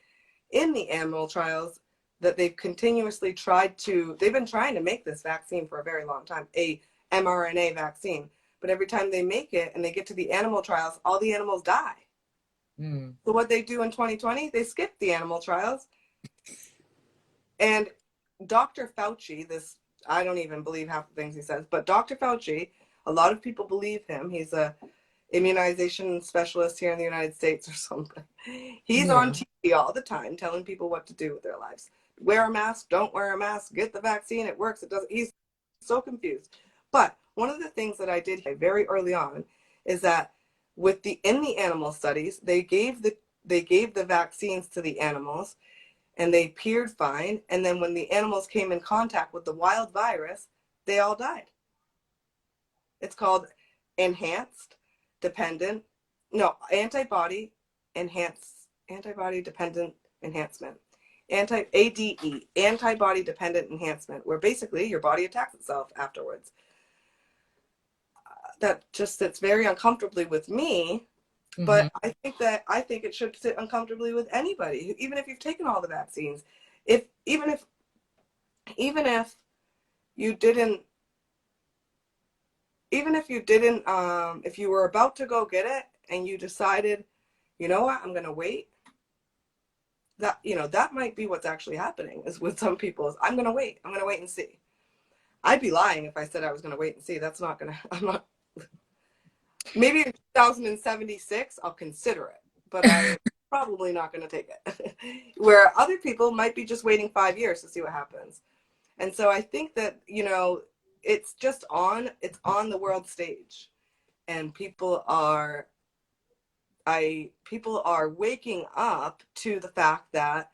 in the animal trials that they've continuously they've been trying to make this vaccine for a very long time, a mRNA vaccine. But every time they make it and they get to the animal trials, all the animals die. Mm. So what they do in 2020, they skip the animal trials. And Dr. Fauci, I don't even believe half the things he says, but Dr. Fauci, a lot of people believe him. He's a immunization specialist here in the United States or something. He's on TV all the time telling people what to do with their lives. Wear a mask, don't wear a mask, get the vaccine, it works, it doesn't. He's so confused. But one of the things that I did very early on is that in the animal studies, they gave the vaccines to the animals and they appeared fine. And then when the animals came in contact with the wild virus, they all died. It's called antibody dependent enhancement. ADE, antibody dependent enhancement, where basically your body attacks itself afterwards. That just sits very uncomfortably with me, but I think it should sit uncomfortably with anybody, even if you've taken all the vaccines. Even if you didn't, if you were about to go get it and you decided, you know what, I'm going to wait. That might be what's actually happening is with some people is I'm going to wait and see. I'd be lying if I said I was going to wait and see. That's not going to, I'm not, maybe in 2076, I'll consider it, but I'm probably not going to take it. Where other people might be just waiting 5 years to see what happens. And so I think that, it's on the world stage, and people are waking up to the fact that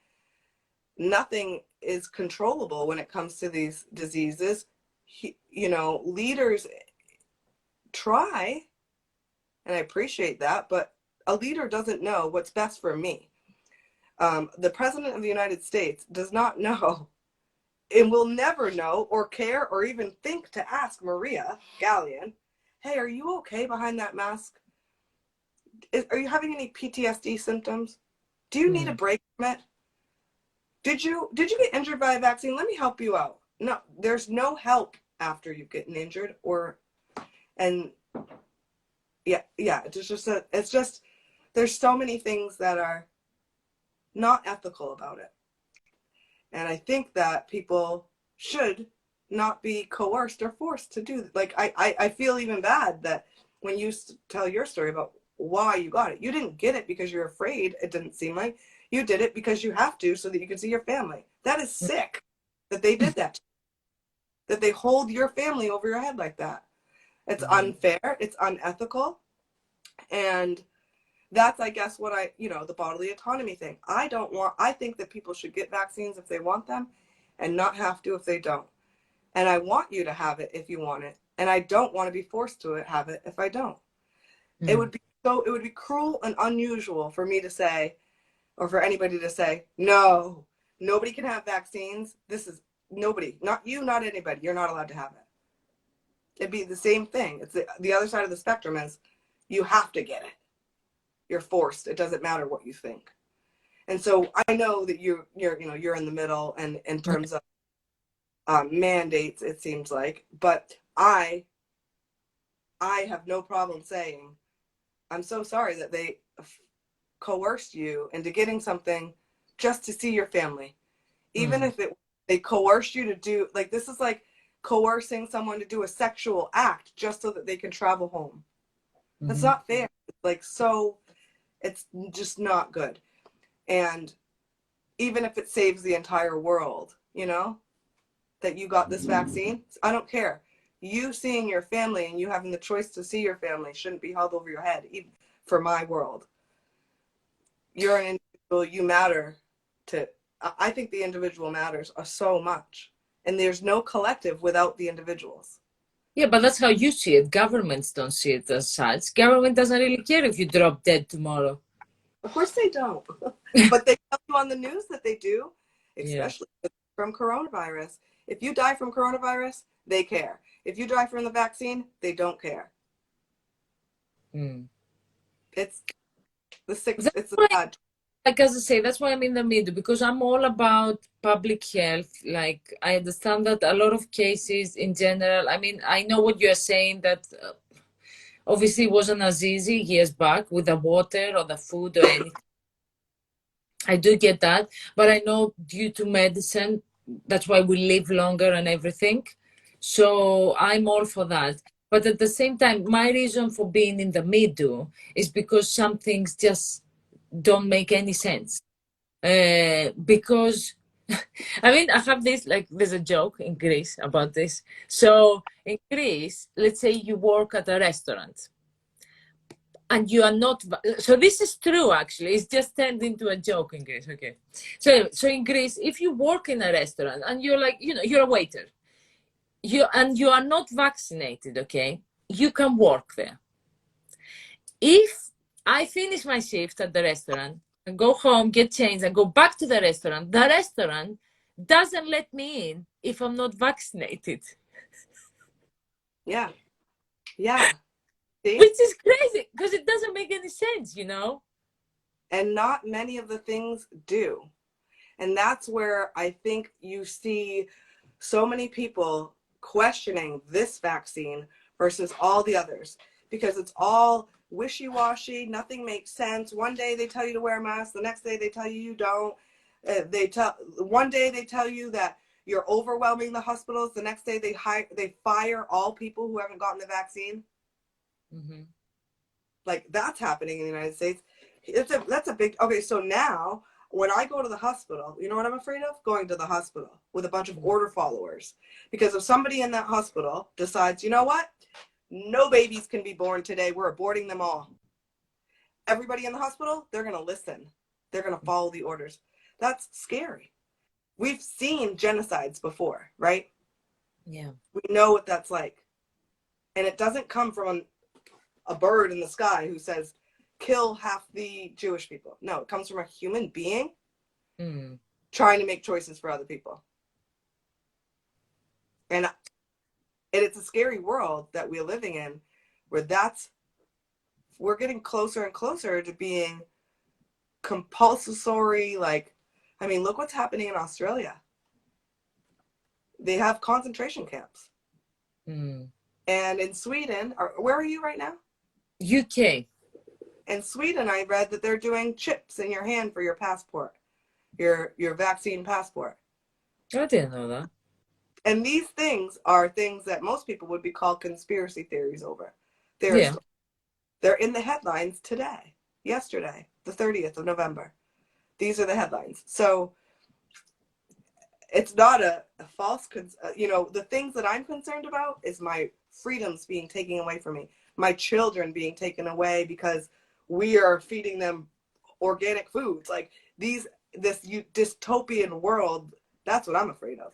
nothing is controllable when it comes to these diseases. Leaders try, and I appreciate that, but a leader doesn't know what's best for me. The President of the United States does not know and will never know or care or even think to ask Maria Galyean, hey, are you okay behind that mask? Are you having any PTSD symptoms? Do you need a break from it? Did you get injured by a vaccine? Let me help you out. No, there's no help after you've gotten injured it's just there's so many things that are not ethical about it. And I think that people should not be coerced or forced to do. Like I feel even bad that when you tell your story about why you got it, you didn't get it because you're afraid. It didn't seem like you did it because you have to, so that you can see your family. That is sick that they did that, that they hold your family over your head like that. It's Mhm. unfair, it's unethical, and that's, I guess, what the bodily autonomy thing. I think that people should get vaccines if they want them and not have to if they don't. And I want you to have it if you want it. And I don't want to be forced to have it if I don't. Mm. It would be cruel and unusual for me to say, or for anybody to say, no, nobody can have vaccines. This is nobody, not you, not anybody. You're not allowed to have it. It'd be the same thing. It's the other side of the spectrum is you have to get it. You're forced. It doesn't matter what you think. And so I know that you're in the middle, and in terms of mandates, it seems like, but I have no problem saying I'm so sorry that they coerced you into getting something just to see your family, even Mm. if they coerced you to do, like, this is like coercing someone to do a sexual act just so that they can travel home. That's Mhm. not fair. Like, so it's just not good. And even if it saves the entire world, that you got this vaccine, I don't care. You seeing your family and you having the choice to see your family shouldn't be held over your head, even for my world. You're an individual, you matter to, I think the individual matters so much. And there's no collective without the individuals. Yeah, but that's how you see it. Governments don't see it as such. Government doesn't really care if you drop dead tomorrow. Of course they don't. But they tell you on the news that they do, Yeah. especially from coronavirus. If you die from coronavirus, they care. If you die from the vaccine, they don't care. Mm. It's it's a That's sad. like, as I say, that's why I'm in the middle, because I'm all about public health. Like, I understand that a lot of cases in general, I mean, I know what you're saying, that obviously it wasn't as easy years back with the water or the food or anything. I do get that, but I know due to medicine, that's why we live longer and everything. So I'm all for that. But at the same time, my reason for being in the middle is because some things just don't make any sense. Because I mean, I have this, like, there's a joke in Greece about this. So in Greece, let's say you work at a restaurant and you are not, so this is true actually, it's just turned into a joke in Greece. Okay, so in Greece, if you work in a restaurant and you're like, you're a waiter, you are not vaccinated, okay, you can work there. If I finish my shift at the restaurant and go home, get changed, and go back to the restaurant doesn't let me in if I'm not vaccinated, Yeah. Yeah. See? which is crazy because it doesn't make any sense. And not many of the things do. And that's where I think you see so many people questioning this vaccine versus all the others, because it's all wishy-washy. Nothing makes sense. One day they tell you to wear a mask, the next day they tell you you don't. One day they tell you that you're overwhelming the hospitals, the next day they fire all people who haven't gotten the vaccine. Mm-hmm. Like, that's happening in the United States. That's a big. Okay, so now when I go to the hospital, you know what I'm afraid of? Going to the hospital with a bunch of order followers. Because if somebody in that hospital decides, you know what? No babies can be born today. We're aborting them all. Everybody in the hospital, they're going to listen. They're going to follow the orders. That's scary. We've seen genocides before, right? Yeah. We know what that's like. And it doesn't come from a bird in the sky who says, kill half the Jewish people. No, it comes from a human being Mm. trying to make choices for other people. And it's a scary world that we're living in, where we're getting closer and closer to being compulsory. Like, I mean, look what's happening in Australia. They have concentration camps. Mm. And in Sweden, where are you right now? UK. In Sweden, I read that they're doing chips in your hand for your passport, your vaccine passport. I didn't know that. And these things are things that most people would be called conspiracy theories over. Yeah. They're in the headlines today, yesterday, the 30th of November. These are the headlines. So it's not a false, the things that I'm concerned about is my freedoms being taken away from me, my children being taken away because we are feeding them organic foods. Like this dystopian world, that's what I'm afraid of.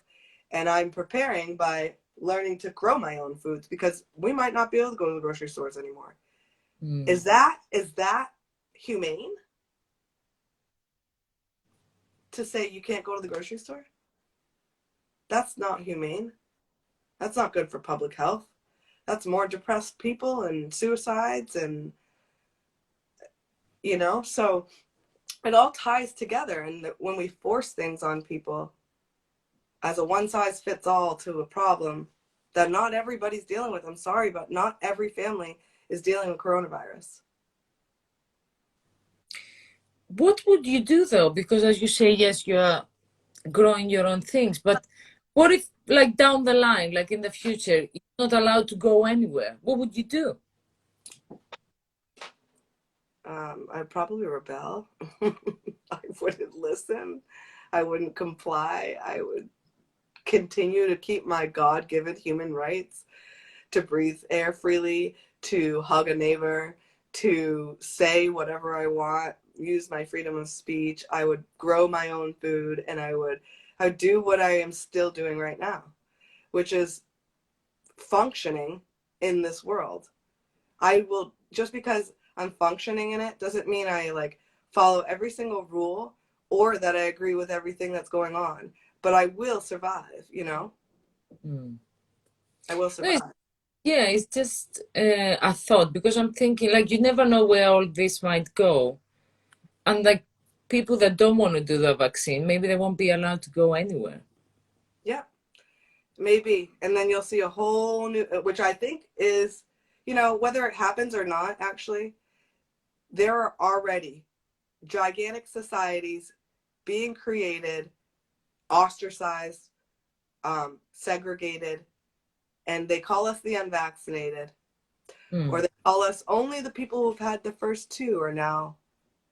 And I'm preparing by learning to grow my own foods because we might not be able to go to the grocery stores anymore. Mm. Is that humane to say you can't go to the grocery store? That's not humane. That's not good for public health. That's more depressed people and suicides and, so it all ties together. And when we force things on people as a one size fits all to a problem that not everybody's dealing with, I'm sorry, but not every family is dealing with coronavirus. What would you do though? Because as you say, yes, you are growing your own things, but what if like down the line, like in the future, you're not allowed to go anywhere? What would you do? I'd probably rebel. I wouldn't listen. I wouldn't comply. I would continue to keep my God-given human rights to breathe air freely, to hug a neighbor, to say whatever I want, use my freedom of speech. I would grow my own food, and I would do what I am still doing right now, which is functioning in this world. I will, just because I'm functioning in it doesn't mean I like follow every single rule or that I agree with everything that's going on, but I will survive, Mm. I will No, it's, survive. yeah, it's just a thought because I'm thinking like you never know where all this might go. And like people that don't want to do the vaccine, maybe they won't be allowed to go anywhere. Yeah, maybe. And then you'll see a whole new, which I think is, whether it happens or not, actually, there are already gigantic societies being created, ostracized, segregated, and they call us the unvaccinated, or Mm. they call us only the people who've had the first two are now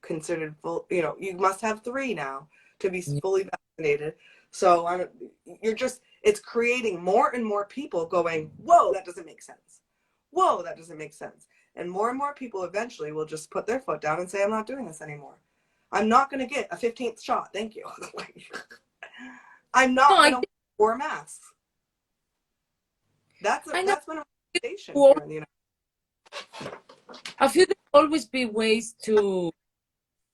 considered full. You must have three now to be Yeah. fully vaccinated. So it's creating more and more people going, whoa, that doesn't make sense. Whoa, that doesn't make sense. And more people eventually will just put their foot down and say, I'm not doing this anymore. I'm not going to get a 15th shot. Thank you. I'm No, not I going to wear masks. I know. That's been a recommendation here in the United I feel there'll always be ways to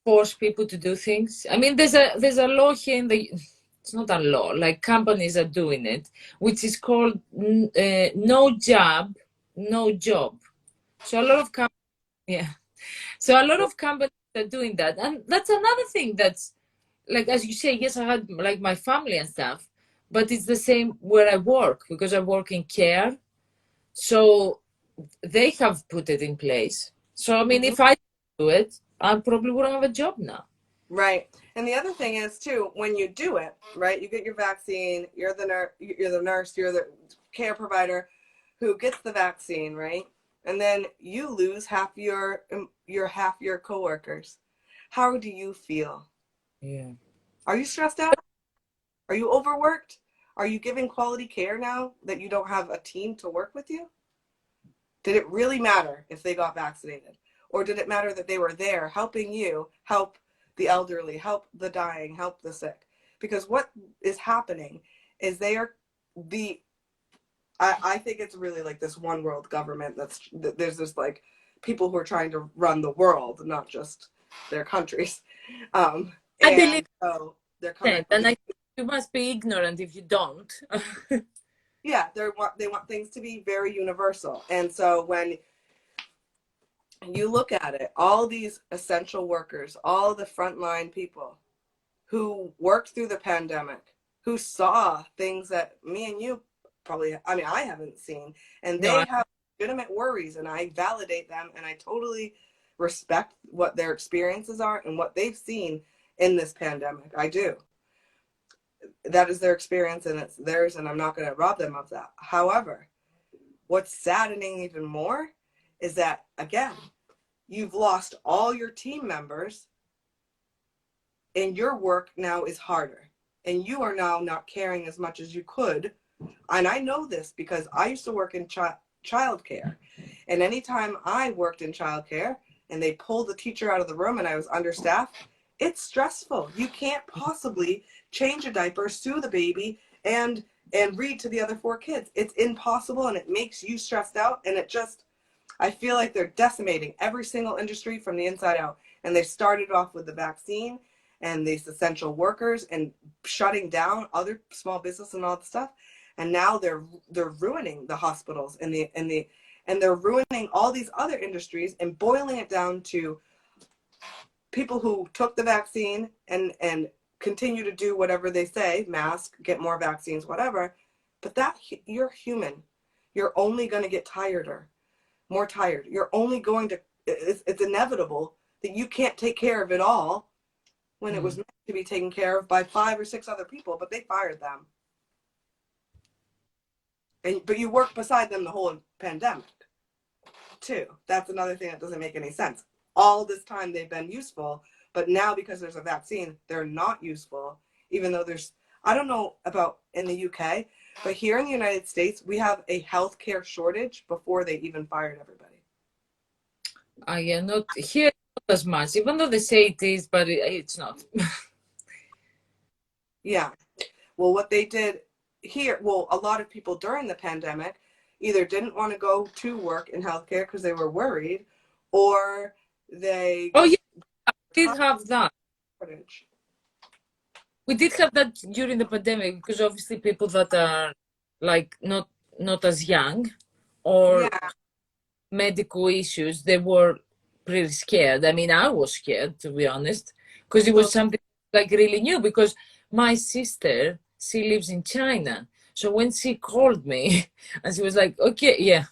force people to do things. I mean, there's a law here in the. It's not a law. Like companies are doing it, which is called no jab, no job. So a lot of yeah. So a lot of companies are doing that, and that's another thing that's like as you say. Yes, I had like my family and stuff, but it's the same where I work because I work in care. So they have put it in place. So I mean, Mhm. if I do it, I probably wouldn't have a job now. Right. And the other thing is too, when you do it, right, you get your vaccine, you're the nurse, you're the care provider who gets the vaccine, right? And then you lose half your coworkers. How do you feel? Yeah. Are you stressed out? Are you overworked? Are you giving quality care now that you don't have a team to work with you? Did it really matter if they got vaccinated? Or did it matter that they were there helping you help the elderly, help the dying, help the sick? Because what is happening is the, I think it's really like this one world government there's this like people who are trying to run the world, not just their countries. I believe And so they're coming that, up with and these, I think you must be ignorant if you don't. yeah, they want things to be very universal. And so when you look at it, all these essential workers, all the frontline people who worked through the pandemic, who saw things that me and you probably, I mean, I haven't seen, and No, they have legitimate worries, and I validate them, and I totally respect what their experiences are and what they've seen in this pandemic. I do. that is their experience and it's theirs, and I'm not going to rob them of that. However, what's saddening even more is that, again, you've lost all your team members and your work now is harder. And you are now not caring as much as you could. And I know this because I used to work in childcare. And anytime I worked in childcare and they pulled the teacher out of the room and I was understaffed, it's stressful. You can't possibly change a diaper, soothe the baby, and read to the other 4 kids. It's impossible, and it makes you stressed out. And it just, I feel like they're decimating every single industry from the inside out. And they started off with the vaccine and these essential workers and shutting down other small business and all that stuff. And now they're ruining the hospitals and they're ruining all these other industries and boiling it down to people who took the vaccine and continue to do whatever they say, mask, get more vaccines, whatever. But that, you're human. You're only going to get more tired. You're only going to, it's inevitable that you can't take care of it all when it was meant to be taken care of by 5 or 6 other people, but they fired them. But you worked beside them the whole pandemic, too. That's another thing that doesn't make any sense. All this time they've been useful, but now because there's a vaccine, they're not useful, even though there's, I don't know about in the UK, but here in the United States, we have a healthcare shortage before they even fired everybody. Yeah, not here, not as much, even though they say it is, but it's not. Yeah. Well, what they did here, well, a lot of people during the pandemic either didn't want to go to work in healthcare because they were worried, or they Oh, yeah, we did have that. shortage. We did have that during the pandemic because obviously people that are like not as young or Yeah. medical issues, they were pretty scared. I mean, I was scared, to be honest, because it was something like really new. Because my sister, she lives in China. So when she called me and she was like, okay, yeah.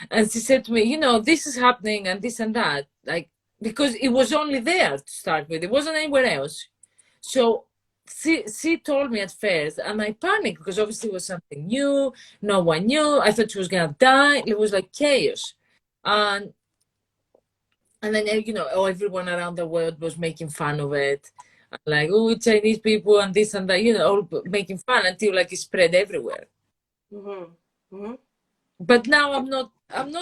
And she said to me, you know, this is happening and this and that. Like, because it was only there to start with. It wasn't anywhere else. So she told me at first, and I panicked because obviously it was something new. No one knew. I thought she was gonna die. It was like chaos, and then you know, everyone around the world was making fun of it, like, oh, Chinese people and this and that, you know, all making fun until like it spread everywhere. Mm-hmm. Mm-hmm. But now I'm not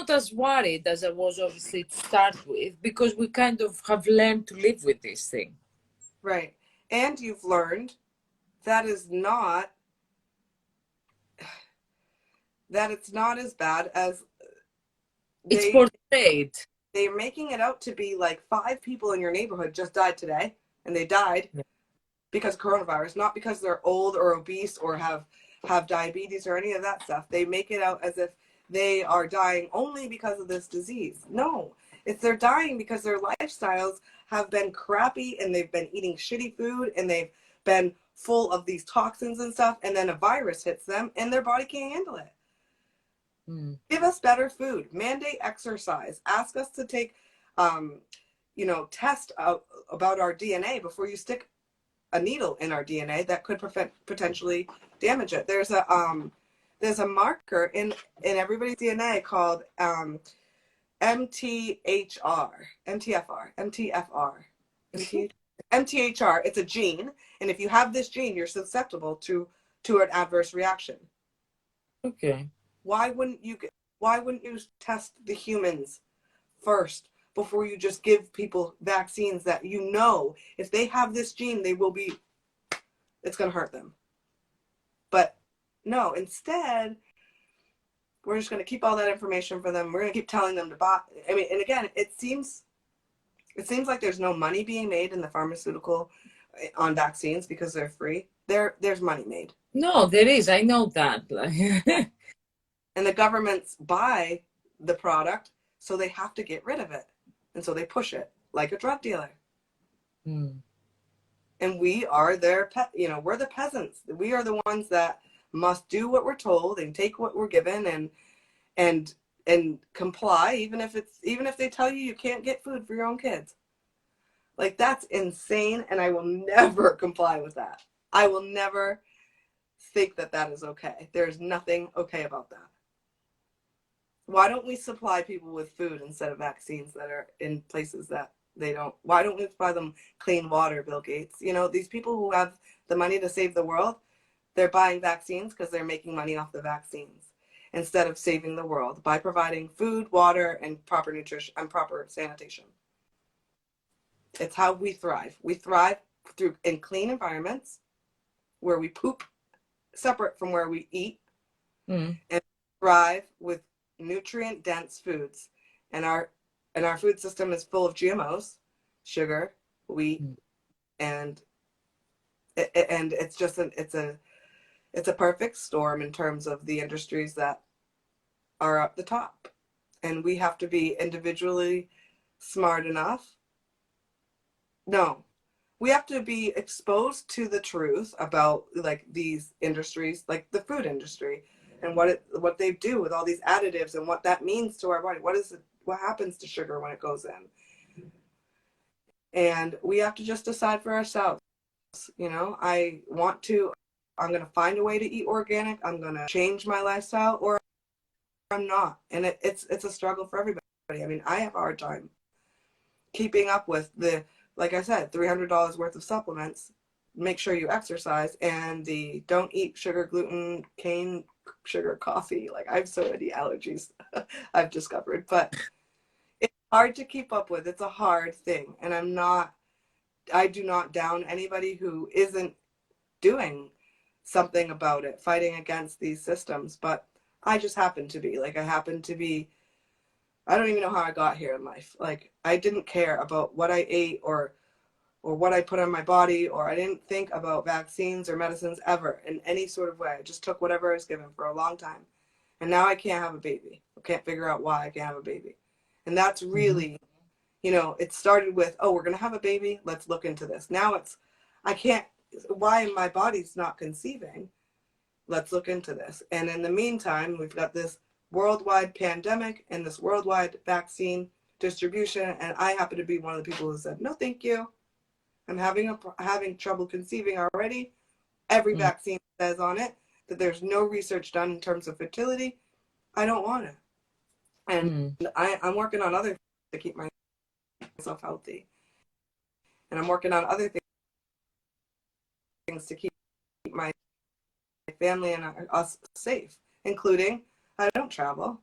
as worried as I was obviously to start with, because we kind of have learned to live with this thing. Right. And you've learned that is not, that it's not as bad as It's portrayed. they're making it out to be like 5 people in your neighborhood just died today, and they died because of coronavirus, not because they're old or obese or have diabetes or any of that stuff. They make it out as if they are dying only because of this disease. No, it's they're dying because their lifestyles have been crappy and they've been eating shitty food and they've been full of these toxins and stuff, and then a virus hits them and their body can't handle it. Give us better food, mandate exercise, ask us to take test out about our DNA before you stick a needle in our DNA that could potentially damage it. There's a marker in everybody's DNA called MTHR, MTHR. It's a gene, and if you have this gene, you're susceptible to an adverse reaction. Okay. Why wouldn't you test the humans first before you just give people vaccines that you know if they have this gene it's going to hurt them? But no, instead we're just going to keep all that information for them. We're going to keep telling them to buy. I mean, and again, it seems like there's no money being made in the pharmaceutical on vaccines because they're free. There's money made. No, there is. I know that. And the governments buy the product, so they have to get rid of it. And so they push it like a drug dealer. And we are their we're the peasants. We are the ones that must do what we're told and take what we're given and comply, even if they tell you can't get food for your own kids. Like, that's insane, and I will never comply with that. I will never think that that is okay. There's nothing okay about that. Why don't we supply people with food instead of vaccines that are in places that they don't? Why don't we supply them clean water, Bill Gates? You know, these people who have the money to save the world, they're buying vaccines because they're making money off the vaccines instead of saving the world by providing food, water, and proper nutrition and proper sanitation. It's how we thrive. We thrive through in clean environments where we poop separate from where we eat, Mm. and thrive with nutrient dense foods. And our food system is full of GMOs, sugar, wheat, and it's just it's a perfect storm in terms of the industries that are up the top. And we have to be individually smart enough. No, we have to be exposed to the truth about like these industries, like the food industry, and what they do with all these additives and what that means to our body. What happens to sugar when it goes in? And we have to just decide for ourselves. You know, I'm going to find a way to eat organic. I'm going to change my lifestyle, or I'm not. And it's a struggle for everybody. I mean, I have a hard time keeping up with like I said, $300 worth of supplements. Make sure you exercise, and the don't eat sugar, gluten, cane sugar, coffee. Like I have so many allergies I've discovered, but it's hard to keep up with. It's a hard thing. And I do not down anybody who isn't doing something about it, fighting against these systems. But I just happen to be I don't even know how I got here in life. Like I didn't care about what I ate or what I put on my body, or I didn't think about vaccines or medicines ever in any sort of way. I just took whatever I was given for a long time. And now I can't have a baby. I can't figure out why I can't have a baby. And that's really, you know, it started with, oh, we're going to have a baby. Let's look into this. Now I can't, why my body's not conceiving. Let's look into this. And in the meantime, we've got this worldwide pandemic and this worldwide vaccine distribution. And I happen to be one of the people who said, no, thank you. I'm having trouble conceiving already. Every vaccine says on it that there's no research done in terms of fertility. I don't want it. And I'm working on other things to keep myself healthy. And I'm working on other things to keep my family and us safe, including I don't travel.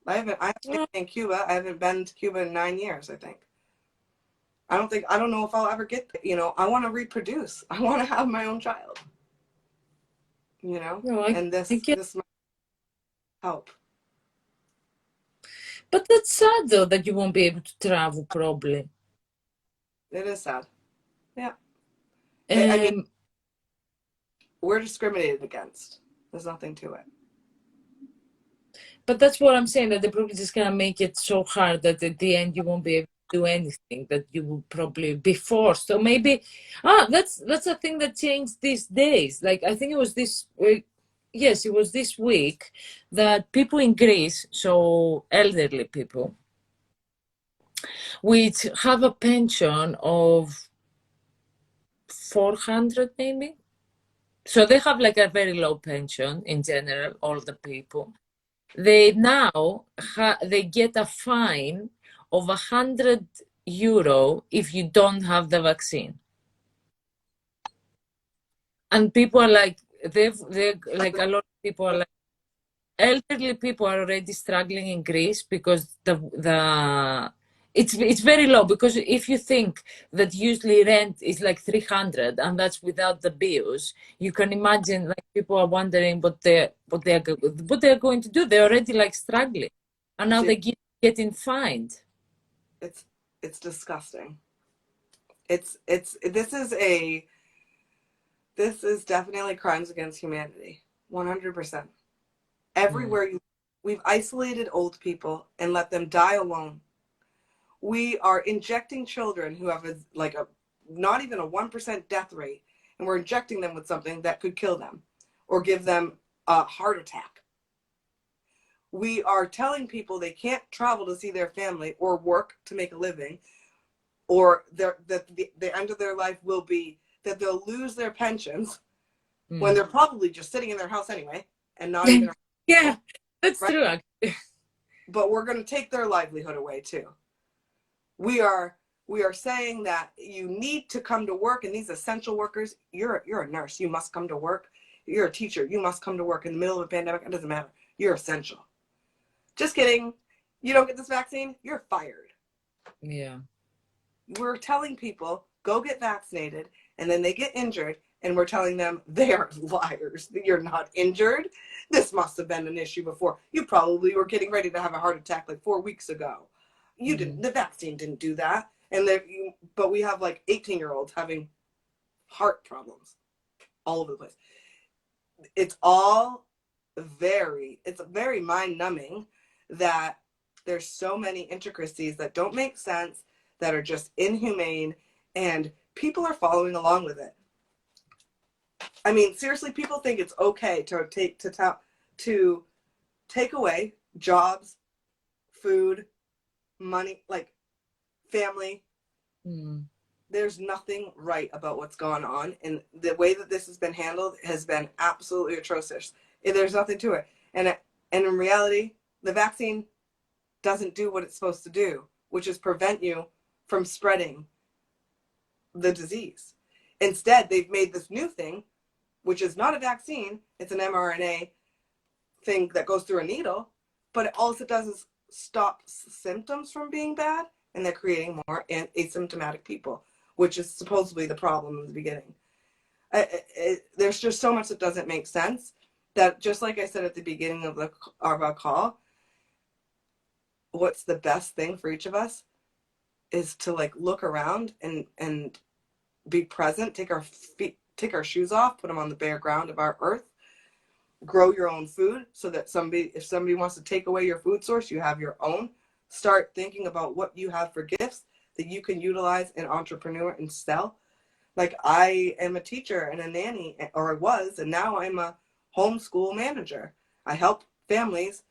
I'm in Cuba. I haven't been to Cuba in 9 years, I think. I don't know if I'll ever get there. You know, I want to reproduce. I want to have my own child. You know, No, and I get. this might help. But that's sad though that you won't be able to travel probably. It is sad. Yeah. I mean, we're discriminated against. There's nothing to it. But that's what I'm saying, that the probably just gonna make it so hard that at the end you won't be able to do anything, that you will probably be forced. So maybe that's a thing that changed these days. Like I think it was this week, yes, it was this week that people in Greece, so elderly people, which have a pension of 400 maybe. So they have like a very low pension in general, all the people. They now they get a fine of €100 if you don't have the vaccine. And people are like, they're like, a lot of people are like, elderly people are already struggling in Greece because it's very low, because if you think that usually rent is like 300 and that's without the bills, you can imagine like people are wondering what they're going to do. They're already like struggling, and now they're getting fined. It's disgusting. This is definitely crimes against humanity. 100%. Everywhere we've isolated old people and let them die alone. We are injecting children who have not even a 1% death rate, and we're injecting them with something that could kill them or give them a heart attack. We are telling people they can't travel to see their family or work to make a living, or the end of their life will be that they'll lose their pensions when Mm. they're probably just sitting in their house anyway and not even Yeah, that's right. true, actually. But we're going to take their livelihood away too. We are saying that you need to come to work, and these essential workers, you're a nurse, you must come to work. You're a teacher, you must come to work in the middle of a pandemic. It doesn't matter. You're essential. Just kidding. You don't get this vaccine, you're fired. Yeah. We're telling people, go get vaccinated, and then they get injured, and we're telling them they are liars. You're not injured. This must have been an issue before. You probably were getting ready to have a heart attack like 4 weeks ago. You didn't. The vaccine didn't do that. But we have like 18-year-olds having heart problems all over the place. It's very mind-numbing that there's so many intricacies that don't make sense, that are just inhumane, and people are following along with it. I mean, seriously, people think it's okay to take away jobs, food, money, like family. There's nothing right about what's gone on, and the way that this has been handled has been absolutely atrocious. There's nothing to it, and in reality, the vaccine doesn't do what it's supposed to do, which is prevent you from spreading the disease. Instead, they've made this new thing, which is not a vaccine. It's an mRNA thing that goes through a needle, but all it does is stop symptoms from being bad, and they're creating more asymptomatic people, which is supposedly the problem in the beginning. There's just so much that doesn't make sense, that just like I said at the beginning of our call, what's the best thing for each of us is to like look around and be present, take our shoes off, put them on the bare ground of our earth, grow your own food, so that if somebody wants to take away your food source, you have your own. Start thinking about what you have for gifts that you can utilize and entrepreneur and sell. Like, I am a teacher and a nanny, or I was, and now I'm a homeschool manager. I help families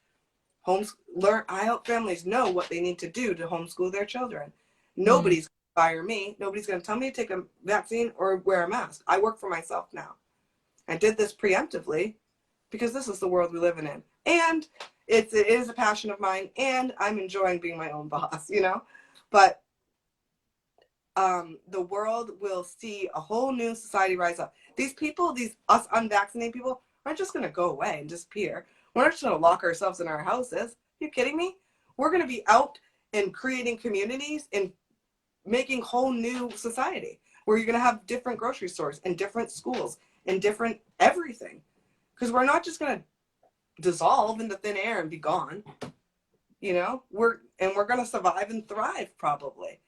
I help families know what they need to do to homeschool their children. Nobody's going to fire me. Nobody's going to tell me to take a vaccine or wear a mask. I work for myself now. I did this preemptively because this is the world we live in. And it is a passion of mine, and I'm enjoying being my own boss, But the world will see a whole new society rise up. These people, us unvaccinated people, aren't just going to go away and disappear. We're not just going to lock ourselves in our houses. Are you kidding me? We're going to be out and creating communities and making whole new society where you're going to have different grocery stores and different schools and different everything. Because we're not just going to dissolve into thin air and be gone. We're going to survive and thrive probably.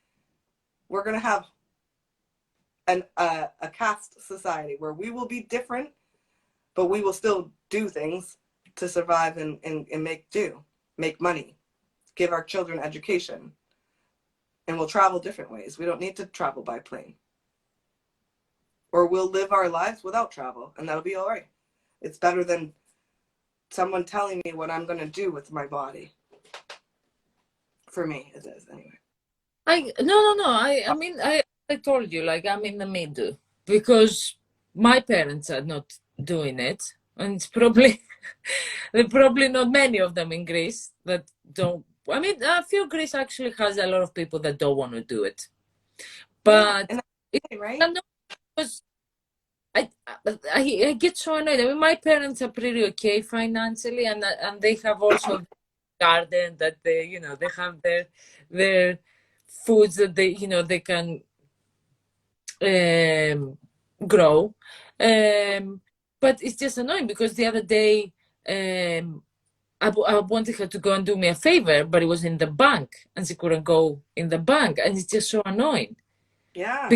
We're going to have a caste society where we will be different, but we will still do things to survive and make money, give our children education, and we'll travel different ways. We don't need to travel by plane. Or we'll live our lives without travel, and that'll be all right. It's better than someone telling me what I'm going to do with my body. For me, it is anyway. No. I mean, I told you, like, I'm in the middle, because my parents are not doing it, and it's probably there are probably not many of them in Greece that don't. I mean, I feel Greece actually has a lot of people that don't want to do it, but yeah, and right? Because I get so annoyed. I mean, my parents are pretty okay financially, and they have also garden that they have their foods that they can grow, but it's just annoying because the other day I wanted her to go and do me a favor, but it was in the bank and she couldn't go in the bank, and it's just so annoying. Yeah,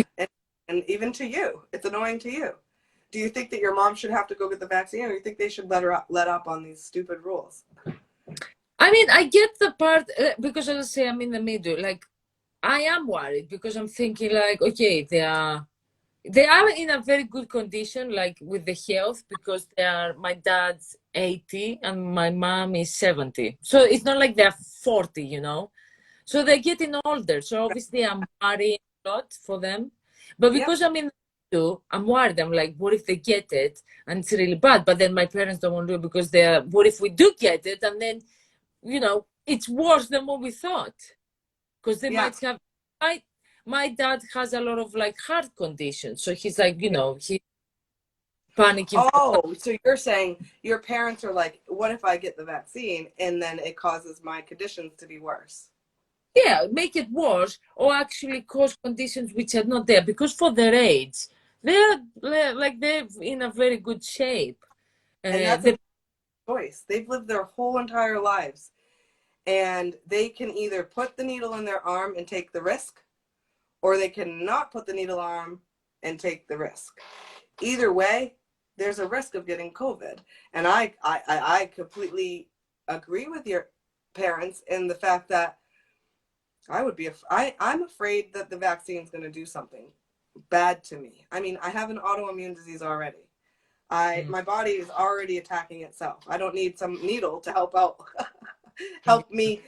and even to you, it's annoying to you. Do you think that your mom should have to go get the vaccine, or do you think they should let up on these stupid rules? I mean, I get the part, because as I say, I'm in the middle. Like, I am worried because I'm thinking, like, okay, they are in a very good condition, like with the health, because my dad's 80 and my mom is 70. So it's not like they're 40, So they're getting older. So obviously I'm worried a lot for them. But because I'm in, to, I'm worried. I'm like, what if they get it and it's really bad? But then my parents don't want to do it because they're, what if we do get it and then, it's worse than what we thought? Because they Yeah. might have, my, my dad has a lot of like heart conditions. So he's like, he's panicking. Oh, so you're saying your parents are like, what if I get the vaccine and then it causes my conditions to be worse? Yeah, make it worse or actually cause conditions which are not there because for their age, they're in a very good shape. And that's a The, choice. They've lived their whole entire lives, and they can either put the needle in their arm and take the risk, or they can not put the needle arm and take the risk. Either way, there's a risk of getting COVID. And I completely agree with your parents in the fact that I'm afraid that the vaccine is going to do something bad to me. I mean, I have an autoimmune disease already. mm, My body is already attacking itself. I don't need some needle to help out, help me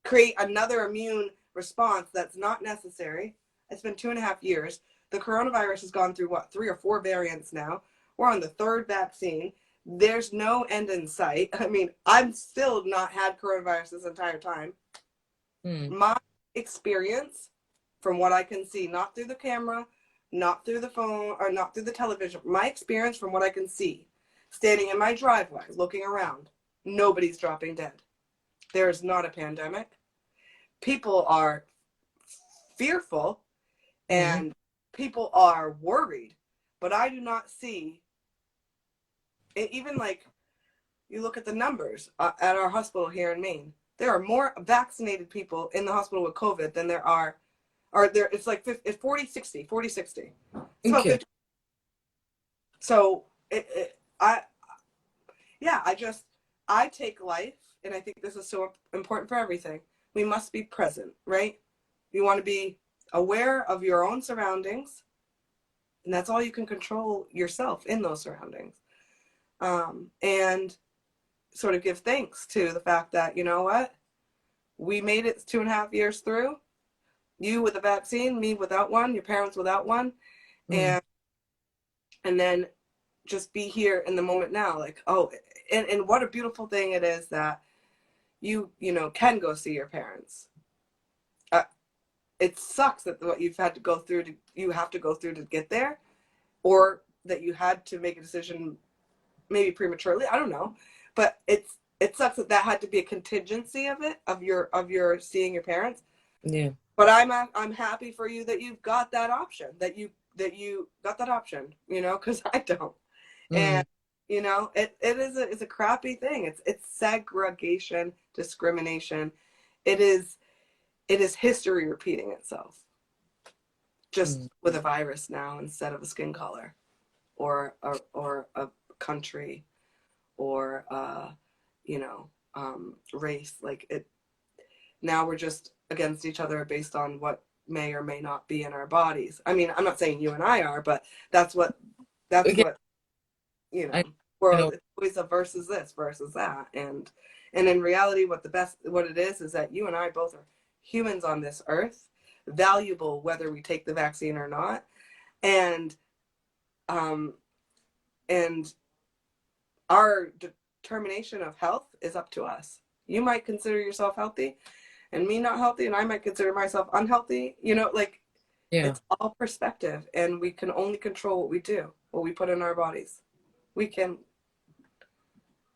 create another immune response that's not necessary. It's been 2.5 years. The coronavirus has gone through what, 3 or 4 variants now. We're on the 3rd vaccine. There's no end in sight. I mean, I'm still not had coronavirus this entire time. mm, My experience, from what I can see, not through the camera, not through the phone, or not through the television, my experience from what I can see, standing in my driveway, looking around, nobody's dropping dead. There is not a pandemic. People are fearful mm, and people are worried, but I do not see it. Even like you look at the numbers at our hospital here in Maine, there are more vaccinated people in the hospital with COVID than there are, or there, it's like 50, it's 40, 60, 40, 60. It's about okay. 50. So I, yeah, I take life, and I think this is so important for everything. We must be present, right? You want to be aware of your own surroundings, and that's all you can control yourself in those surroundings. And sort of give thanks to the fact that, you know what, we made it 2.5 years through. You with a vaccine, me without one, your parents without one, Mm, and then just be here in the moment now. Like, oh, and what a beautiful thing it is that you can go see your parents. Uh, it sucks that what you've had to go through to you have to go through to get there, or that you had to make a decision maybe prematurely. I don't know, but it sucks that that had to be a contingency of it, of your seeing your parents. yeah. But I'm happy for you that you've got that option, that you got that option, because I don't. Mm, And it is it's a crappy thing. It's segregation, discrimination. It is history repeating itself, mm, just with a virus now instead of a skin color, or a country, or race. Like it now, we're just against each other based on what may or may not be in our bodies. I mean, I'm not saying you and I are, but that's what that's okay. what you I, know you world. know, It's always a versus this versus that, and in reality, what it is that you and I both are humans on this earth, valuable whether we take the vaccine or not, and um and our determination of health is up to us. You might consider yourself healthy and me not healthy, and I might consider myself unhealthy. Like, yeah. it's all perspective, and we can only control what we do, what we put in our bodies. We can.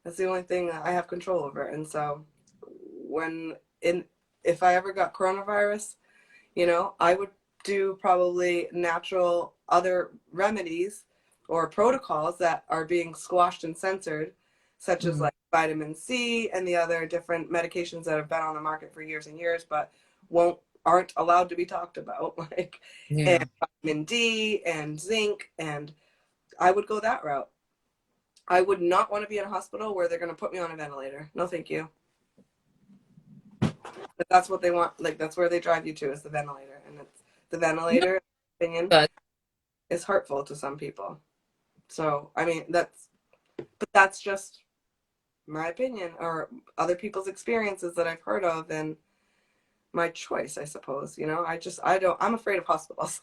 That's the only thing that I have control over. And so, when in if I ever got coronavirus, I would do probably natural other remedies or protocols that are being squashed and censored, such as Mm, like vitamin C and the other different medications that have been on the market for years and years, but aren't allowed to be talked about, like, and yeah. vitamin D and zinc, and I would go that route. I would not want to be in a hospital where they're going to put me on a ventilator. No, thank you. But that's what they want. Like, that's where they drive you to, is the ventilator, and it's the No, ventilator, in my opinion, but is hurtful to some people. So, I mean, but that's just my opinion, or other people's experiences that I've heard of, and my choice, I suppose. I'm afraid of hospitals.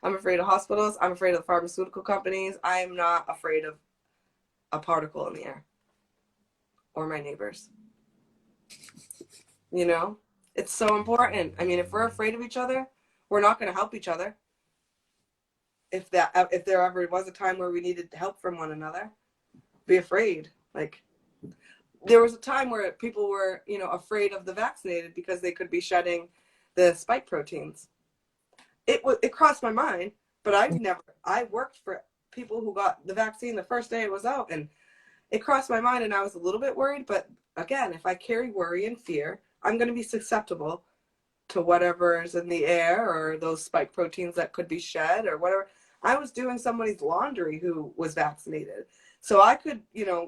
I'm afraid of hospitals. I'm afraid of the pharmaceutical companies. I am not afraid of a particle in the air or my neighbors. You know, it's so important. I mean, if we're afraid of each other, we're not going to help each other. If there ever was a time where we needed help from one another, be afraid. Like, there was a time where people were, afraid of the vaccinated because they could be shedding the spike proteins. It crossed my mind, but I worked for people who got the vaccine the first day it was out, and it crossed my mind, and I was a little bit worried. But again, if I carry worry and fear, I'm going to be susceptible to whatever is in the air or those spike proteins that could be shed or whatever. I was doing somebody's laundry who was vaccinated. So I could,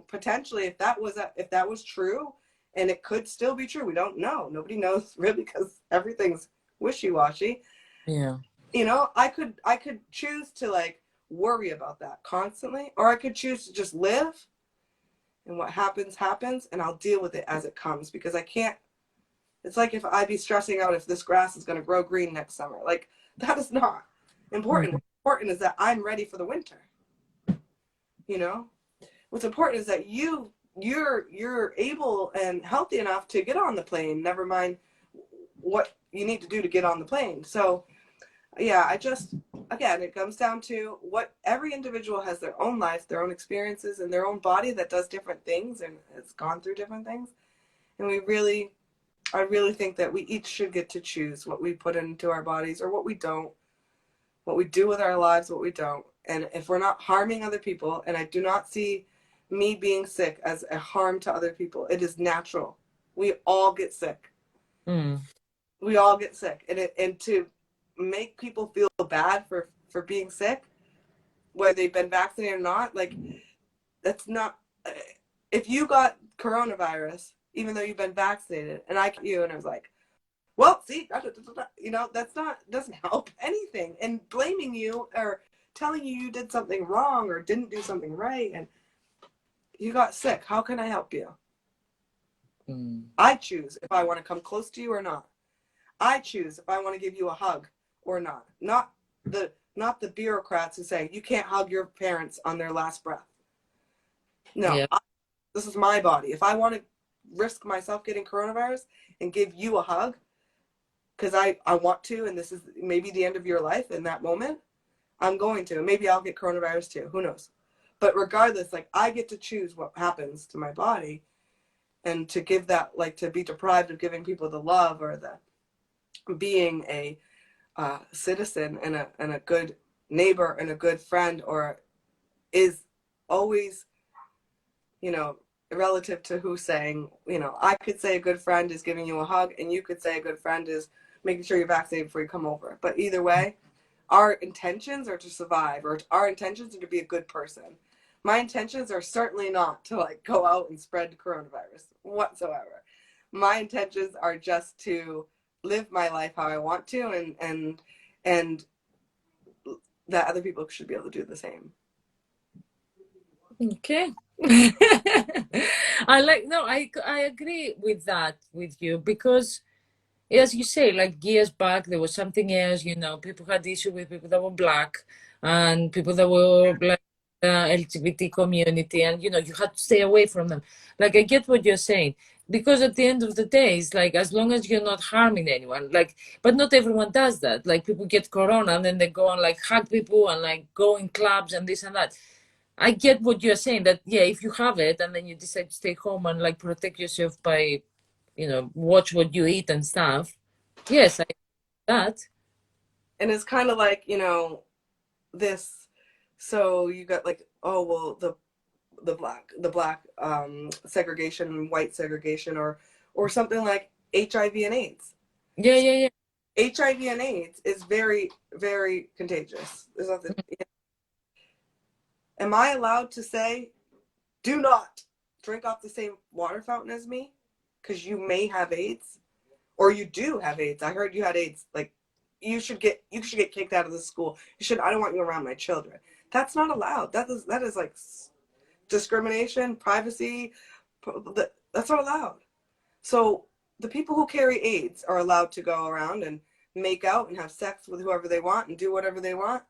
potentially, if that was true, and it could still be true, we don't know. Nobody knows really, because everything's wishy-washy. Yeah. I could choose to like worry about that constantly, or I could choose to just live, and what happens happens, and I'll deal with it as it comes, because I can't. It's like if I'd be stressing out if this grass is going to grow green next summer. Like, that is not important. What's important is that I'm ready for the winter. What's important is that you're able and healthy enough to get on the plane, never mind what you need to do to get on the plane. So yeah, again, it comes down to what every individual has their own life, their own experiences, and their own body that does different things and has gone through different things. And I really think that we each should get to choose what we put into our bodies or what we don't, what we do with our lives, what we don't. And if we're not harming other people, and I do not see me being sick as a harm to other people, it is natural. We all get sick. We all get sick. And to make people feel bad for being sick, whether they've been vaccinated or not, like, that's not, if you got coronavirus, even though you've been vaccinated, and I get you, and I was like, well, see, that's not, doesn't help anything. And blaming you or telling you did something wrong or didn't do something right, and you got sick, how can I help you? I choose if I want to come close to you or not. I choose if I want to give you a hug or not. Not the bureaucrats who say you can't hug your parents on their last breath. No, Yeah. This is my body. If I want to risk myself getting coronavirus and give you a hug, because I want to, and this is maybe the end of your life in that moment, I'm going to. Maybe I'll get coronavirus too. Who knows? But regardless, like, I get to choose what happens to my body, and to give that, like, to be deprived of giving people the love or the being a citizen and a good neighbor and a good friend, or is always, relative to who's saying, I could say a good friend is giving you a hug, and you could say a good friend is making sure you're vaccinated before you come over. But either way, our intentions are to survive, or our intentions are to be a good person. My intentions are certainly not to like go out and spread coronavirus whatsoever. My intentions are just to live my life how I want to, and that other people should be able to do the same. Okay. I agree with that with you, because as you say, like years back, there was something else, people had issue with people that were black and people that were like LGBT community, and, you had to stay away from them. Like, I get what you're saying, because at the end of the day, it's like, as long as you're not harming anyone, like, but not everyone does that. Like, people get corona and then they go and like hug people and like go in clubs and this and that. I get what you're saying, that, yeah, if you have it and then you decide to stay home and like protect yourself by, watch what you eat and stuff. Yes, I that. And it's kind of like, this, so you got like, oh, well, the black segregation, white segregation, or something like HIV and AIDS. Yeah, yeah, yeah. HIV and AIDS is very, very contagious. There's nothing. Am I allowed to say, do not drink off the same water fountain as me because you may have AIDS, or you do have AIDS? I heard you had AIDS. Like, you should get kicked out of the school. I don't want you around my children. That's not allowed. That is like discrimination, privacy. That's not allowed. So the people who carry AIDS are allowed to go around and make out and have sex with whoever they want and do whatever they want.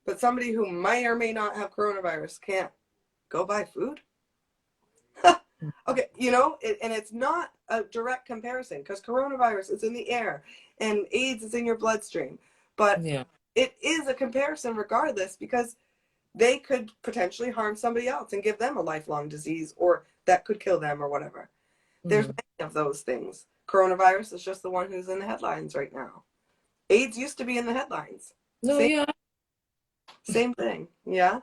But somebody who may or may not have coronavirus can't go buy food. Okay, and it's not a direct comparison because coronavirus is in the air and AIDS is in your bloodstream. But Yeah. it is a comparison regardless because they could potentially harm somebody else and give them a lifelong disease or that could kill them or whatever. There's many of those things. Coronavirus is just the one who's in the headlines right now. AIDS used to be in the headlines. No, yeah. Same thing. Yeah.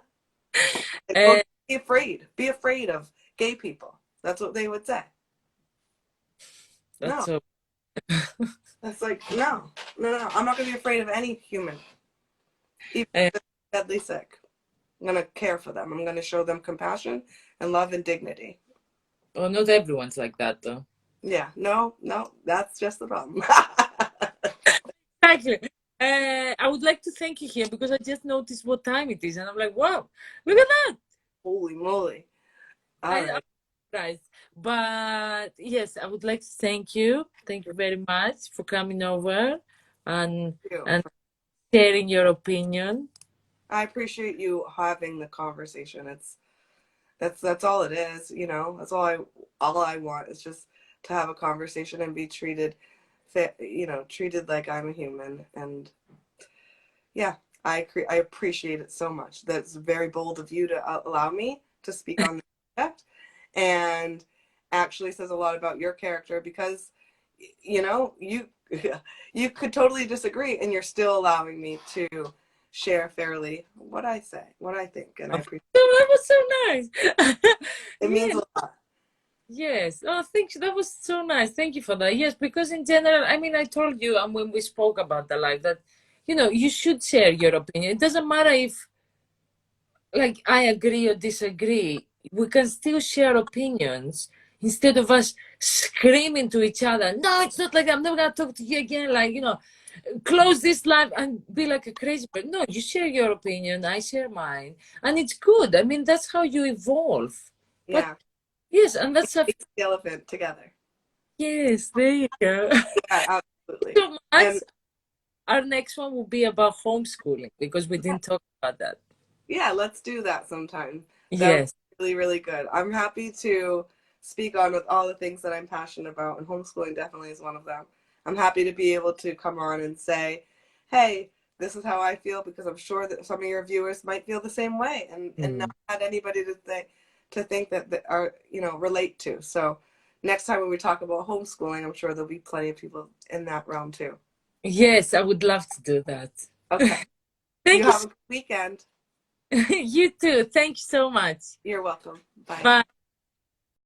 Uh, Be afraid. Be afraid of gay people. That's what they would say. that's No. so. That's like, no. I'm not going to be afraid of any human. Even Uh, if they're deadly sick. I'm going to care for them. I'm going to show them compassion and love and dignity. oh, not everyone's like that, though. Yeah. No. That's just the problem. Exactly. I would like to thank you here because I just noticed what time it is, and I'm like, wow, look at that. Holy moly. All right. Guys, but yes, I would like to thank you. Thank you very much for coming over and and sharing your opinion. I appreciate you having the conversation. That's all it is, That's all I want is just to have a conversation and be treated treated like I'm a human. And yeah, I appreciate it so much. That's very bold of you to allow me to speak on the subject, and actually says a lot about your character because you you could totally disagree and you're still allowing me to share fairly what I say, what I think, and I appreciate that was so nice. it. Means a lot. Yes. Oh, thank you. That was so nice. Thank you for that. Yes, because in general, I mean, I told you, and when we spoke about the life, that you should share your opinion. It doesn't matter if, like, I agree or disagree. We can still share opinions instead of us screaming to each other. No, it's not like I'm never gonna talk to you again. Like, close this live and be like a crazy person. No, you share your opinion, I share mine, and it's good. I mean, that's how you evolve. But Yeah. yes, and that's the elephant together. yes, there you go. Yeah, absolutely. So much. Our next one will be about homeschooling because we didn't talk about that. Yeah, let's do that sometime. Yes. Really, really good. I'm happy to speak on with all the things that I'm passionate about, and homeschooling definitely is one of them. I'm happy to be able to come on and say, hey, this is how I feel, because I'm sure that some of your viewers might feel the same way, and not had anybody to think that are relate to. So next time when we talk about homeschooling, I'm sure there'll be plenty of people in that realm too. Yes, I would love to do that. Okay. Thank you have a good weekend. You too. Thank you so much. You're welcome. Bye. Bye.